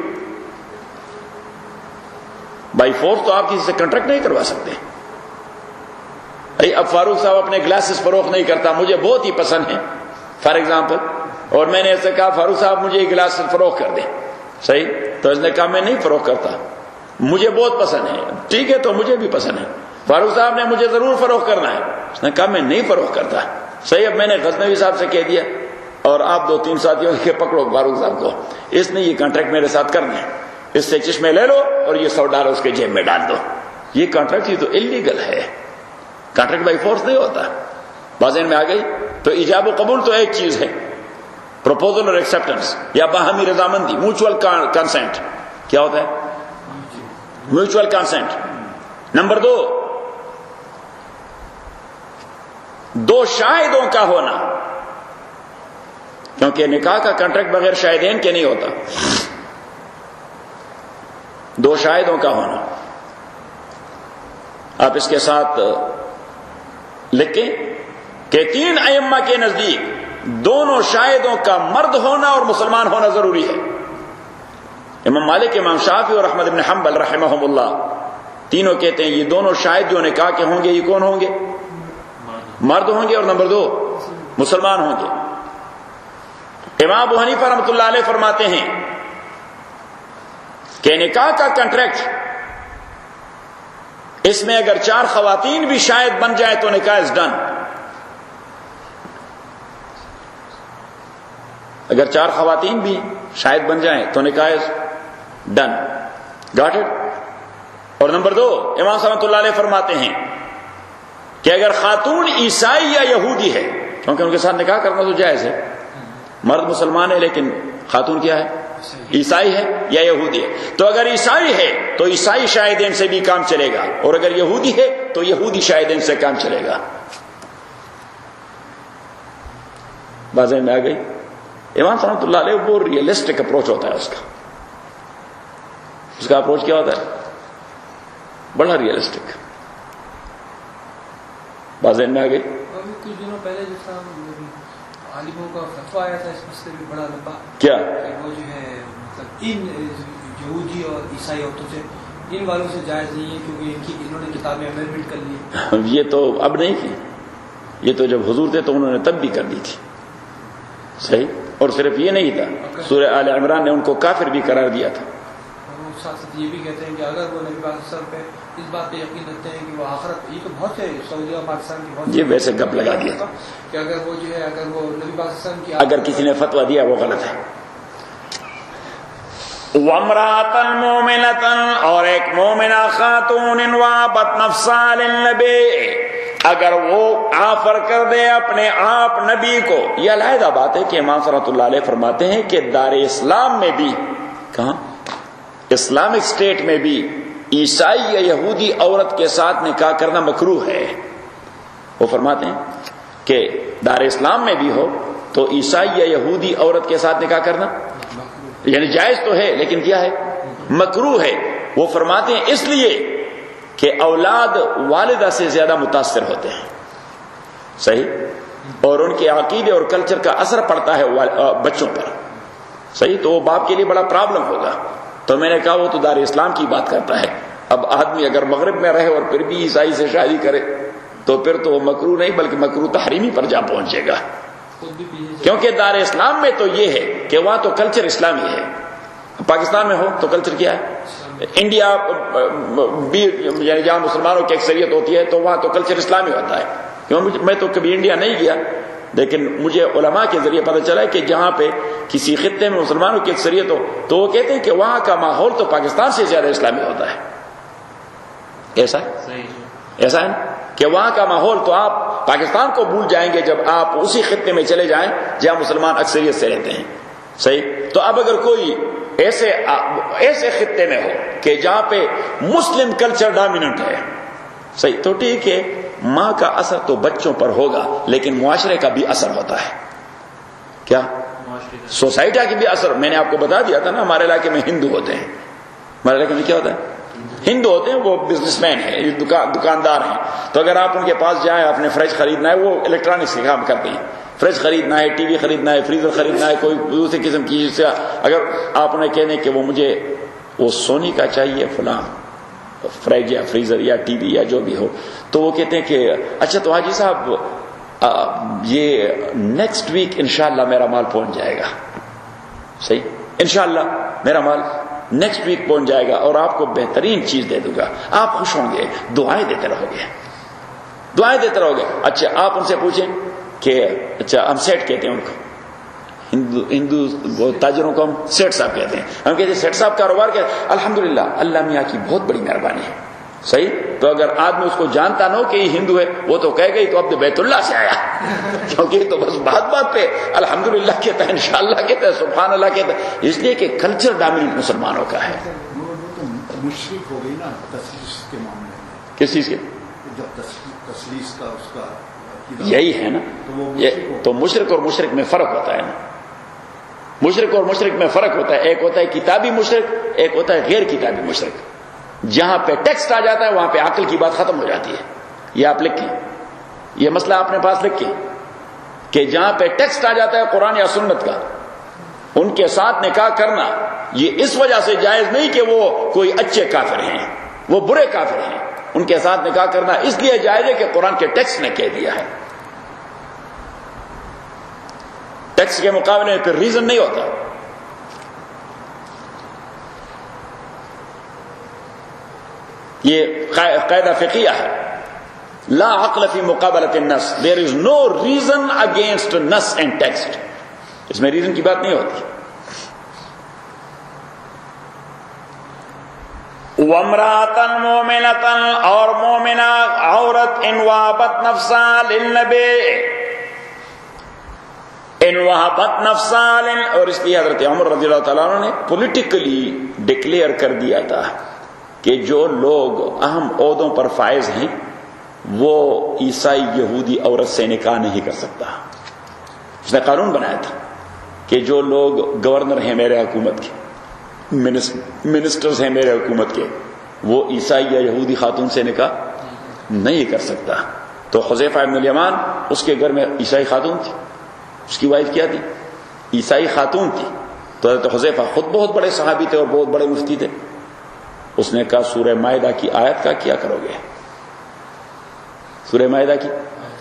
بائی فورس تو آپ کسی سے کانٹریکٹ نہیں کروا سکتے. اب فاروق صاحب اپنے گلاسز فروخت نہیں کرتا، مجھے بہت ہی پسند ہے فار ایگزامپل، اور میں نے ایسے کہا فاروق صاحب مجھے یہ گلاس فروخت کر دیں. صحیح. تو اس نے کہا میں نہیں فروخت کرتا، مجھے بہت پسند ہے. ٹھیک ہے، تو مجھے بھی پسند ہے، فاروق صاحب نے مجھے ضرور فروخت کرنا ہے. اس نے کہا میں نہیں فروخت کرتا. صحیح. اب میں نے غزنوی صاحب سے کہہ دیا اور آپ 2-3 ساتھیوں کے پکڑو فاروق صاحب کو، اس نے یہ کانٹریکٹ میرے ساتھ کرنا ہے، اس سے چشمے لے لو اور یہ $100 اس کے جیب میں ڈال دو. یہ کانٹریکٹ یہ تو انلیگل ہے. کانٹریکٹ بائی فورس نہیں ہوتا. بازین میں آ گئی. تو ایجاب و قبول تو ایک چیز ہے، پروپوزل اور ایکسیپٹنس یا باہمی رضامندی، میوچول کنسنٹ. کیا ہوتا ہے؟ Mutual consent. نمبر 2 شاہدوں کا ہونا، کیونکہ نکاح کا کانٹریکٹ بغیر شاہدین کے نہیں ہوتا. 2 شاہدوں کا ہونا. آپ اس کے ساتھ لکھیں کہ 3 ائمہ کے نزدیک دونوں شاہدوں کا مرد ہونا اور مسلمان ہونا ضروری ہے. امام مالک، امام شافعی اور احمد بن حنبل رحمہم اللہ تینوں کہتے ہیں یہ دونوں شاہد جو نکاح کے ہوں گے یہ کون ہوں گے؟ مرد ہوں گے، اور نمبر 2 مسلمان ہوں گے. امام ابو حنیفہ رحمۃ اللہ علیہ فرماتے ہیں کہ نکاح کا کنٹریکٹ، اس میں اگر 4 خواتین بھی شاہد بن جائے تو نکاح از ڈن. اگر 4 خواتین بھی شاہد بن جائیں تو نکاح از ڈن. Got it. اور نمبر 2 امام رحمۃ اللہ علیہ فرماتے ہیں کہ اگر خاتون عیسائی یا یہودی ہے، کیونکہ ان کے ساتھ نکاح کرنا تو جائز ہے، مرد مسلمان ہے لیکن خاتون کیا ہے؟ عیسائی ہے یا یہودی ہے؟ تو اگر عیسائی ہے تو عیسائی شاہدین سے بھی کام چلے گا، اور اگر یہودی ہے تو یہودی شاہدین سے کام چلے گا۔ بازار میں آ گئی۔ امام رحمۃ اللہ علیہ وہ ریئلسٹک اپروچ ہوتا ہے اس کا اپروچ کیا ہوتا ہے؟ بڑا ریئلسٹک۔ بازار میں آ گئی۔ ابھی کچھ دنوں پہلے جیسا عالموں کا فتویٰ آیا تھا اس مسئلے میں بڑا لمبا، کیا کہ وہ جو ہے مطلب ان یہودی اور عیسائی عورتوں سے، ان والوں سے جائز نہیں ہے، کیونکہ انہوں نے کتابیں امینڈمنٹ کر لی۔ یہ تو اب نہیں کی، یہ تو جب حضور تھے تو انہوں نے تب بھی کر دی تھی، صحیح۔ اور صرف یہ نہیں تھا، سورہ آل عمران نے ان کو کافر بھی قرار دیا تھا۔ اور ساتھ ساتھ یہ بھی کہتے ہیں کہ اگر وہ نبی پاک صلی اللہ علیہ وسلم پہ اس بات پہ یقین رکھتے ہیں کہ وہ آخرت، یہ تو بہت سے سعودی اور پاکستان کی بہت یہ ویسے گپ لگا دیا تھا کہ اگر وہ جو ہے، اگر وہ نبی پاک صلی اللہ علیہ وسلم کی اگر کسی نے فتویٰ دیا وہ غلط ہے۔ وَامْرَأَةً مُؤْمِنَةً، اور ایک مومنہ خاتون وَهَبَتْ نَفْسَهَا لِلنَّبِيِّ، اگر وہ آفر کر دے اپنے آپ نبی کو۔ یہ علیحدہ بات ہے کہ امام رحمۃ اللہ علیہ فرماتے ہیں کہ دار اسلام میں بھی، کہاں اسلامک اسٹیٹ میں بھی عیسائی یا یہودی عورت کے ساتھ نکاح کرنا مکروہ ہے۔ وہ فرماتے ہیں کہ دار اسلام میں بھی ہو تو عیسائی یا یہودی عورت کے ساتھ نکاح کرنا یعنی جائز تو ہے، لیکن کیا ہے؟ مکروہ ہے۔ وہ فرماتے ہیں اس لیے کہ اولاد والدہ سے زیادہ متاثر ہوتے ہیں، صحیح، اور ان کے عقیدے اور کلچر کا اثر پڑتا ہے بچوں پر، صحیح، تو وہ باپ کے لیے بڑا پرابلم ہوگا۔ تو میں نے کہا وہ تو دار اسلام کی بات کرتا ہے۔ اب آدمی اگر مغرب میں رہے اور پھر بھی عیسائی سے شادی کرے تو پھر تو وہ مکروہ نہیں بلکہ مکروہ تحریمی پر جا پہنچے گا، کیونکہ دار اسلام میں تو یہ ہے کہ وہاں تو کلچر اسلامی ہے۔ پاکستان میں ہو تو کلچر کیا ہے؟ انڈیا بھی یعنی جہاں مسلمانوں کی اکثریت ہوتی ہے تو وہاں تو کلچر اسلامی ہوتا ہے۔ کیوں؟ میں تو کبھی انڈیا نہیں گیا، لیکن مجھے علماء کے ذریعے پتہ چلا ہے کہ جہاں پہ کسی خطے میں مسلمانوں کی اکثریت ہو تو وہ کہتے ہیں کہ وہاں کا ماحول تو پاکستان سے زیادہ اسلامی ہوتا ہے۔ ایسا ہے نا کہ وہاں کا ماحول تو آپ پاکستان کو بھول جائیں گے جب آپ اسی خطے میں چلے جائیں جہاں مسلمان اکثریت سے رہتے ہیں، صحیح۔ تو اب اگر کوئی ایسے خطے میں ہو کہ جہاں پہ مسلم کلچر ڈومیننٹ ہے، صحیح، تو ٹھیک ہے، ماں کا اثر تو بچوں پر ہوگا لیکن معاشرے کا بھی اثر ہوتا ہے۔ کیا؟ سوسائٹی کا بھی اثر۔ میں نے آپ کو بتا دیا تھا نا، ہمارے علاقے میں ہندو ہوتے ہیں، ہمارے علاقے میں کیا ہوتا ہے؟ ہندو ہوتے ہیں، وہ بزنس مین ہیں، دکاندار ہیں۔ تو اگر آپ ان کے پاس جائیں، آپ نے فریج خریدنا ہے، وہ الیکٹرانکس کے کام کرتے ہیں، فریج خریدنا ہے، ٹی وی خریدنا ہے، فریزر خریدنا ہے، کوئی دوسری قسم کی چیز، اگر آپ انہیں کہہ دیں کہ وہ مجھے وہ سونی کا چاہیے فلاں فریج یا فریزر یا ٹی وی یا جو بھی ہو، تو وہ کہتے ہیں کہ اچھا تو حاجی صاحب یہ نیکسٹ ویک انشاءاللہ میرا مال پہنچ جائے گا، صحیح، انشاءاللہ میرا مال نیکسٹ ویک پہنچ جائے گا اور آپ کو بہترین چیز دے دوں گا، آپ خوش ہوں گے، دعائیں دیتے رہو گے۔ اچھا آپ ان سے پوچھیں کہ اچھا ہم سیٹ کہتے ہیں ان کو، ہندو تاجروں کو ہم سیٹ صاحب کہتے ہیں، ہم کہتے ہیں سیٹ صاحب کاروبار کہتے ہیں، الحمدللہ اللہ میاں کی بہت بڑی مہربانی ہے، صحیح۔ تو اگر آدمی اس کو جانتا نہ ہو کہ یہ ہندو ہے، وہ تو کہے گئی تو اب بیت اللہ سے آیا، کیونکہ تو بس بات پہ الحمدللہ کہتا ہے، انشاءاللہ کہتا ہے، سبحان اللہ کہتا ہے، اس لیے کہ کلچر ڈومیننٹ مسلمانوں کا ہے۔ وہ تو مشرک ہو گئی نا تسلیس کے معاملے میں۔ کس چیز کے؟ جب تسلیس کا اس کا یہی ہے نا، تو مشرک اور مشرک میں فرق ہوتا ہے نا، مشرک اور مشرک میں فرق ہوتا ہے، ایک ہوتا ہے کتابی مشرک، ایک ہوتا ہے غیر کتابی مشرک۔ جہاں پہ ٹیکسٹ آ جاتا ہے وہاں پہ عقل کی بات ختم ہو جاتی ہے۔ یہ آپ لکھیں، یہ مسئلہ اپنے پاس لکھیں کہ جہاں پہ ٹیکسٹ آ جاتا ہے قرآن یا سنت کا، ان کے ساتھ نکاح کرنا یہ اس وجہ سے جائز نہیں کہ وہ کوئی اچھے کافر ہیں، وہ برے کافر ہیں، ان کے ساتھ نکاح کرنا اس لیے جائز ہے کہ قرآن کے ٹیکسٹ نے کہہ دیا ہے۔ ٹیکسٹ کے مقابلے میں پھر ریزن نہیں ہوتا۔ یہ قاعدہ فقہیہ ہے، لا عقل فی مقابلۃ النص، there is no reason against نص and text، اس میں ریزن کی بات نہیں ہوتی۔ وَامْرَأَةً مُؤْمِنَةً، اور مومنہ عورت ان وَهَبَتْ نَفْسَهَا لِلنَّبِيِّ، ان وہبت نفسال، اور اس لیے حضرت عمر رضی اللہ تعالیٰ عنہ نے پولیٹیکلی ڈکلیئر کر دیا تھا کہ جو لوگ اہم عہدوں پر فائز ہیں وہ عیسائی یہودی عورت سے نکاح نہیں کر سکتا. اس نے قانون بنایا تھا کہ جو لوگ گورنر ہیں میرے حکومت کے، منسٹرز ہیں میرے حکومت کے، وہ عیسائی یا یہودی خاتون سے نکاح نہیں کر سکتا. تو حذیفہ ابن الیمان، اس کے گھر میں عیسائی خاتون تھی، اس کی وائف کیا تھی؟ عیسائی خاتون تھی. تو حضرت حذیفہ خود بہت بڑے صحابی تھے اور بہت بڑے مفتی تھے. اس نے کہا سورہ مائدہ کی آیت کا کیا کرو گے؟ سورہ مائدہ کی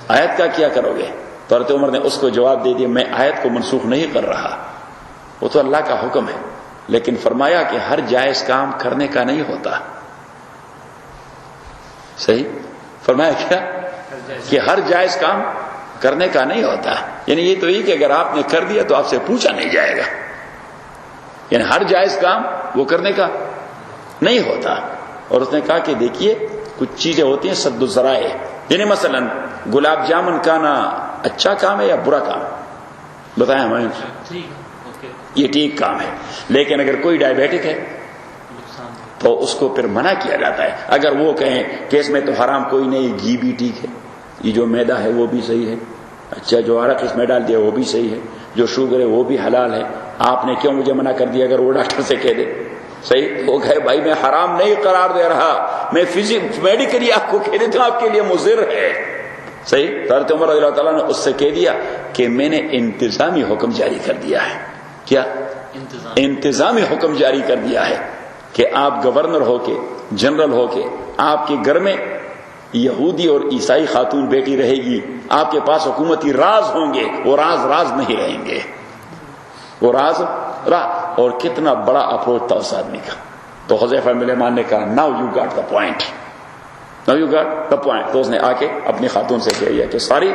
آیت کا کیا کرو گے؟ تو حضرت عمر نے اس کو جواب دے دیا، میں آیت کو منسوخ نہیں کر رہا، وہ تو اللہ کا حکم ہے، لیکن فرمایا کہ ہر جائز کام کرنے کا نہیں ہوتا. صحیح فرمایا کیا کہ ہر جائز کام کرنے کا نہیں ہوتا. یعنی یہ تو یہ کہ اگر آپ نے کر دیا تو آپ سے پوچھا نہیں جائے گا. یعنی ہر جائز کام وہ کرنے کا نہیں ہوتا. اور اس نے کہا کہ دیکھیے کچھ چیزیں ہوتی ہیں سد الذرائع، یعنی مثلا گلاب جامن کھانا اچھا کام ہے یا برا کام؟ بتائیں ہمیں. یہ ٹھیک کام ہے، لیکن اگر کوئی ڈائبیٹک ہے تو اس کو پھر منع کیا جاتا ہے. اگر وہ کہیں کہ اس میں تو حرام کوئی نہیں، گھی بھی ٹھیک ہے، یہ جو میدا ہے وہ بھی صحیح ہے، اچھا جو عرق اس میں ڈال دیا وہ بھی صحیح ہے، جو شوگر ہے وہ بھی حلال ہے، آپ نے کیوں مجھے منع کر دیا؟ اگر وہ ڈاکٹر سے کہہ دے صحیح، وہ کہے بھائی میں حرام نہیں قرار دے رہا، میں میڈیکلی آپ کو کہہ دیتا ہوں آپ کے لیے مضر ہے. صحیح. حضرت عمر رضی اللہ تعالیٰ نے اس سے کہہ دیا کہ میں نے انتظامی حکم جاری کر دیا ہے. کیا انتظامی حکم جاری کر دیا ہے کہ آپ گورنر ہو کے، جنرل ہو کے، آپ کے گھر میں یہودی اور عیسائی خاتون بیٹی رہے گی، آپ کے پاس حکومتی راز ہوں گے، وہ راز نہیں رہیں گے، وہ راز. اور کتنا بڑا اپروچ تھا اس آدمی کا. تو حذیفہ بن الیمان نے کہا now you got the point, now you got the point. تو اس نے آ کے اپنی خاتون سے کہہ دیا کہ ساری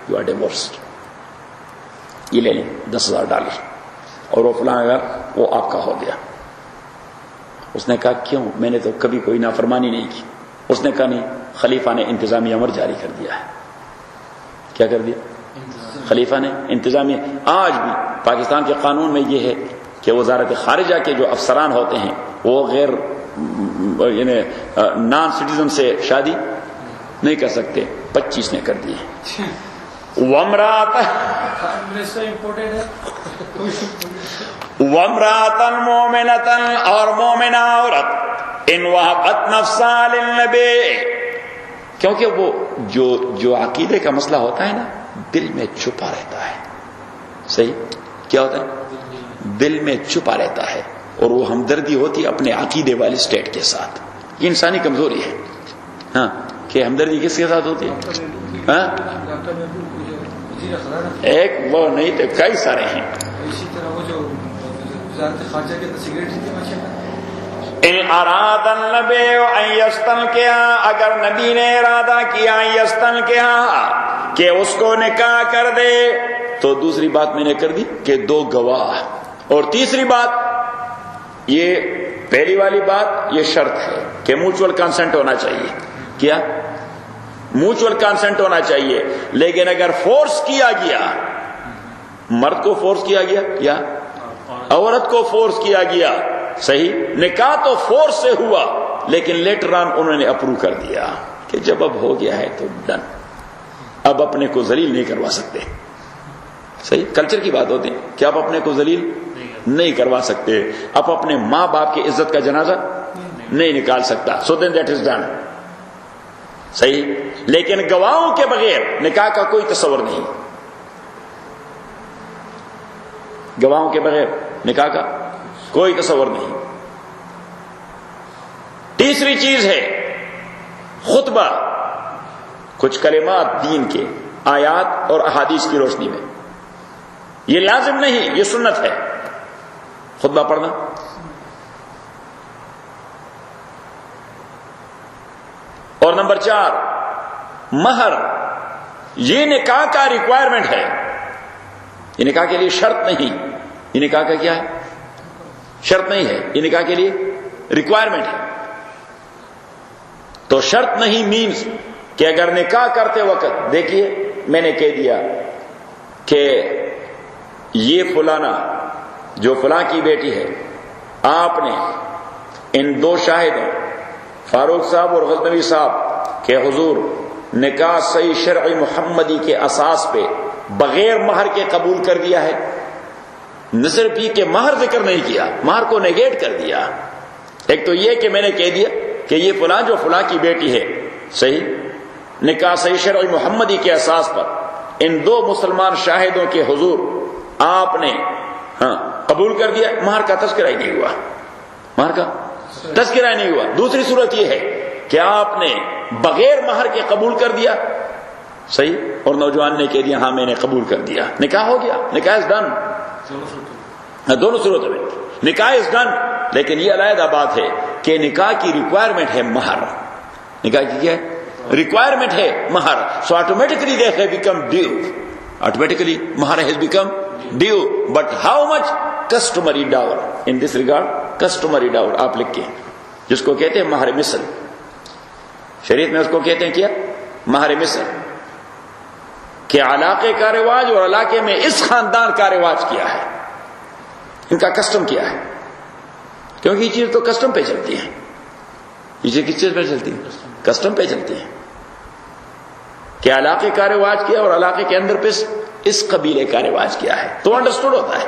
یو آر ڈیورسڈ، یہ لے لیں $10,000 اور وہ فلاں اگر وہ آپ کا ہو گیا. اس نے کہا کیوں؟ میں نے تو کبھی کوئی نافرمانی نہیں کی. اس نے کہا نہیں، خلیفہ نے انتظامی امر جاری کر دیا ہے. کیا کر دیا؟ خلیفہ نے انتظامی. آج بھی پاکستان کے قانون میں یہ ہے کہ وزارت خارجہ کے جو افسران ہوتے ہیں وہ غیر یعنی نان سٹیزن سے شادی نہیں کر سکتے. 25 نے کر دی ہے. وامرأة مؤمنة، اور مومنہ عورت، ان وہبت نفسها للنبی، کیونکہ وہ جو عقیدے کا مسئلہ ہوتا ہے نا دل میں چھپا رہتا ہے. صحیح. کیا ہوتا ہے؟ دل میں چھپا رہتا ہے، اور وہ ہمدردی ہوتی ہے اپنے عقیدے والے اسٹیٹ کے ساتھ. یہ انسانی کمزوری ہے. ہاں کہ ہمدردی کس کے ساتھ ہوتی ہے؟ ہاں ایک وہ نہیں تھے، کئی سارے ہیں. اسی طرح وہ جو وزارت خارجہ کے سیکریٹری تھے، ان اراد النبی ان یستنکحا، اگر نبی نے ارادہ کیا ان یستنکحا کہ اس کو نکاح کر دے، تو دوسری بات میں نے کر دی کہ 2 گواہ، اور تیسری بات یہ پہلی والی بات یہ شرط ہے کہ میوچول کنسنٹ ہونا چاہیے. کیا؟ میوچول کنسنٹ ہونا چاہیے. لیکن اگر فورس کیا گیا، مرد کو فورس کیا گیا یا عورت کو فورس کیا گیا، صحیح، نکاح تو فورس سے ہوا، لیکن لیٹر آن انہوں نے اپروو کر دیا کہ جب اب ہو گیا ہے تو ڈن، اب اپنے کو ذلیل نہیں کروا سکتے. صحیح. کلچر کی بات ہوتی ہے کہ آپ اپنے کو ذلیل نہیں کروا سکتے، آپ اپنے ماں باپ کی عزت کا جنازہ نہیں نکال سکتا. سو دین دیٹ از ڈن. صحیح. لیکن گواہوں کے بغیر نکاح کا کوئی تصور نہیں. گواہوں کے بغیر نکاح کا کوئی تصور نہیں. تیسری چیز ہے خطبہ، کچھ کلمات دین کے، آیات اور احادیث کی روشنی میں. یہ لازم نہیں، یہ سنت ہے خطبہ پڑھنا. اور نمبر 4 مہر، یہ نکاح کا ریکوائرمنٹ ہے، یہ نکاح کے لیے شرط نہیں. یہ نکاح کا کیا ہے؟ شرط نہیں ہے، یہ نکاح کے لیے ریکوائرمنٹ ہے. تو شرط نہیں مینز کہ اگر نکاح کرتے وقت، دیکھیے میں نے کہہ دیا کہ یہ فلانا جو فلاں کی بیٹی ہے، آپ نے ان دو شاہدوں فاروق صاحب اور غزنوی صاحب کے حضور نکاح صحیح شرعی محمدی کے اساس پہ بغیر مہر کے قبول کر دیا ہے. نہ صرف یہ کہ مہر ذکر نہیں کیا، مہر کو نیگیٹ کر دیا. ایک تو یہ کہ میں نے کہہ دیا کہ یہ فلاں جو فلاں کی بیٹی ہے، صحیح نکاح صحیح شرعی محمدی کے اساس پر ان دو مسلمان شاہدوں کے حضور آپ نے قبول کر دیا. مہر کا تذکرہ ہی نہیں ہوا، مہر کا تذکرہ نہیں ہوا. دوسری صورت یہ ہے کہ آپ نے بغیر مہر کے قبول کر دیا، صحیح، اور نوجوان نے کہہ دیا ہاں میں نے قبول کر دیا، نکاح ہو گیا، نکاح از ڈن. دونوں صورتوں میں نکاح از ڈن. لیکن یہ علیحدہ بات ہے کہ نکاح کی ریکوائرمنٹ ہے مہر. نکاح کی کیا ہے؟ ریکوائرمنٹ ہے مہر. So automatically they have become due. Automatically مہر has become due. But how much? Customary dower. In this regard customary dower آپ لکھ کے، جس کو کہتے ہیں مہر مثل. شریعت میں اس کو کہتے ہیں کیا؟ مہر مثل. کہ علاقے کا رواج اور علاقے میں اس خاندان کا رواج کیا ہے، ان کا کسٹم کیا ہے. کیونکہ یہ چیز تو کسٹم پہ چلتی ہے. یہ چیز کس چیز پہ چلتی ہے؟ کسٹم پہ چلتی ہے. کہ علاقے کا رواج کیا اور علاقے کے اندر پہ اس قبیلے کا رواج کیا ہے، تو انڈرسٹوڈ ہوتا ہے.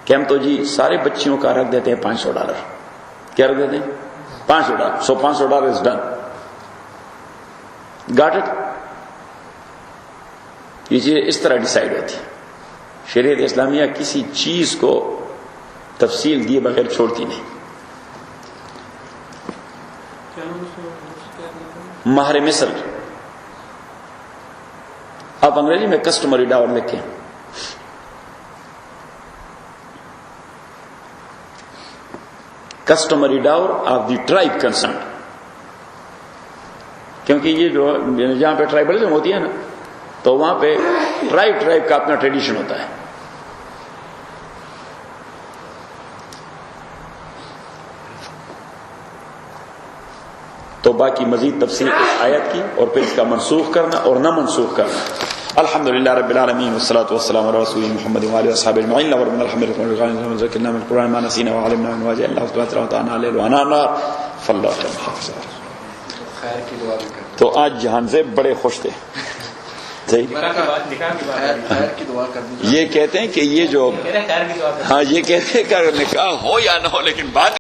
کہ ہم تو جی سارے بچیوں کا رکھ دیتے ہیں $500. کیا رکھ دیتے ہیں؟ $500. سو $500 از ڈن. Got it? یہ چیز اس طرح ڈیسائیڈ ہوتی ہے. شریعت اسلامیہ کسی چیز کو تفصیل دیے بغیر چھوڑتی نہیں. مہر مثل آپ انگریزی میں کسٹمری ڈاور لکھیں. Customary dower of the tribe concern. کیونکہ یہ جو جہاں پہ ٹرائبلزم ہوتی ہے نا، تو وہاں پہ ٹرائب کا اپنا ٹریڈیشن ہوتا ہے. تو باقی مزید تفصیل اس آیت کی اور پھر اس کا منسوخ کرنا اور نہ منسوخ کرنا. الحمدللہ رب العالمین والصلاة والسلام علی رسول محمد وآلہ وصحبہ اجمعین. وربنا الحمد لله ذکرنا من القرآن ما نسینا وعلمنا من واجه اللہ تعالی وتعالى علیہ وعنانا فاللہ حافظ. خیر کی دعا بھی کرتے تو آج جہان سے بڑے خوش تھے. صحیح. خیر کی دعا کر دیجیے. یہ کہتے ہیں کہ یہ جو ہاں یہ کہتے ہیں کہ نکاح ہو یا نہ ہو، لیکن بات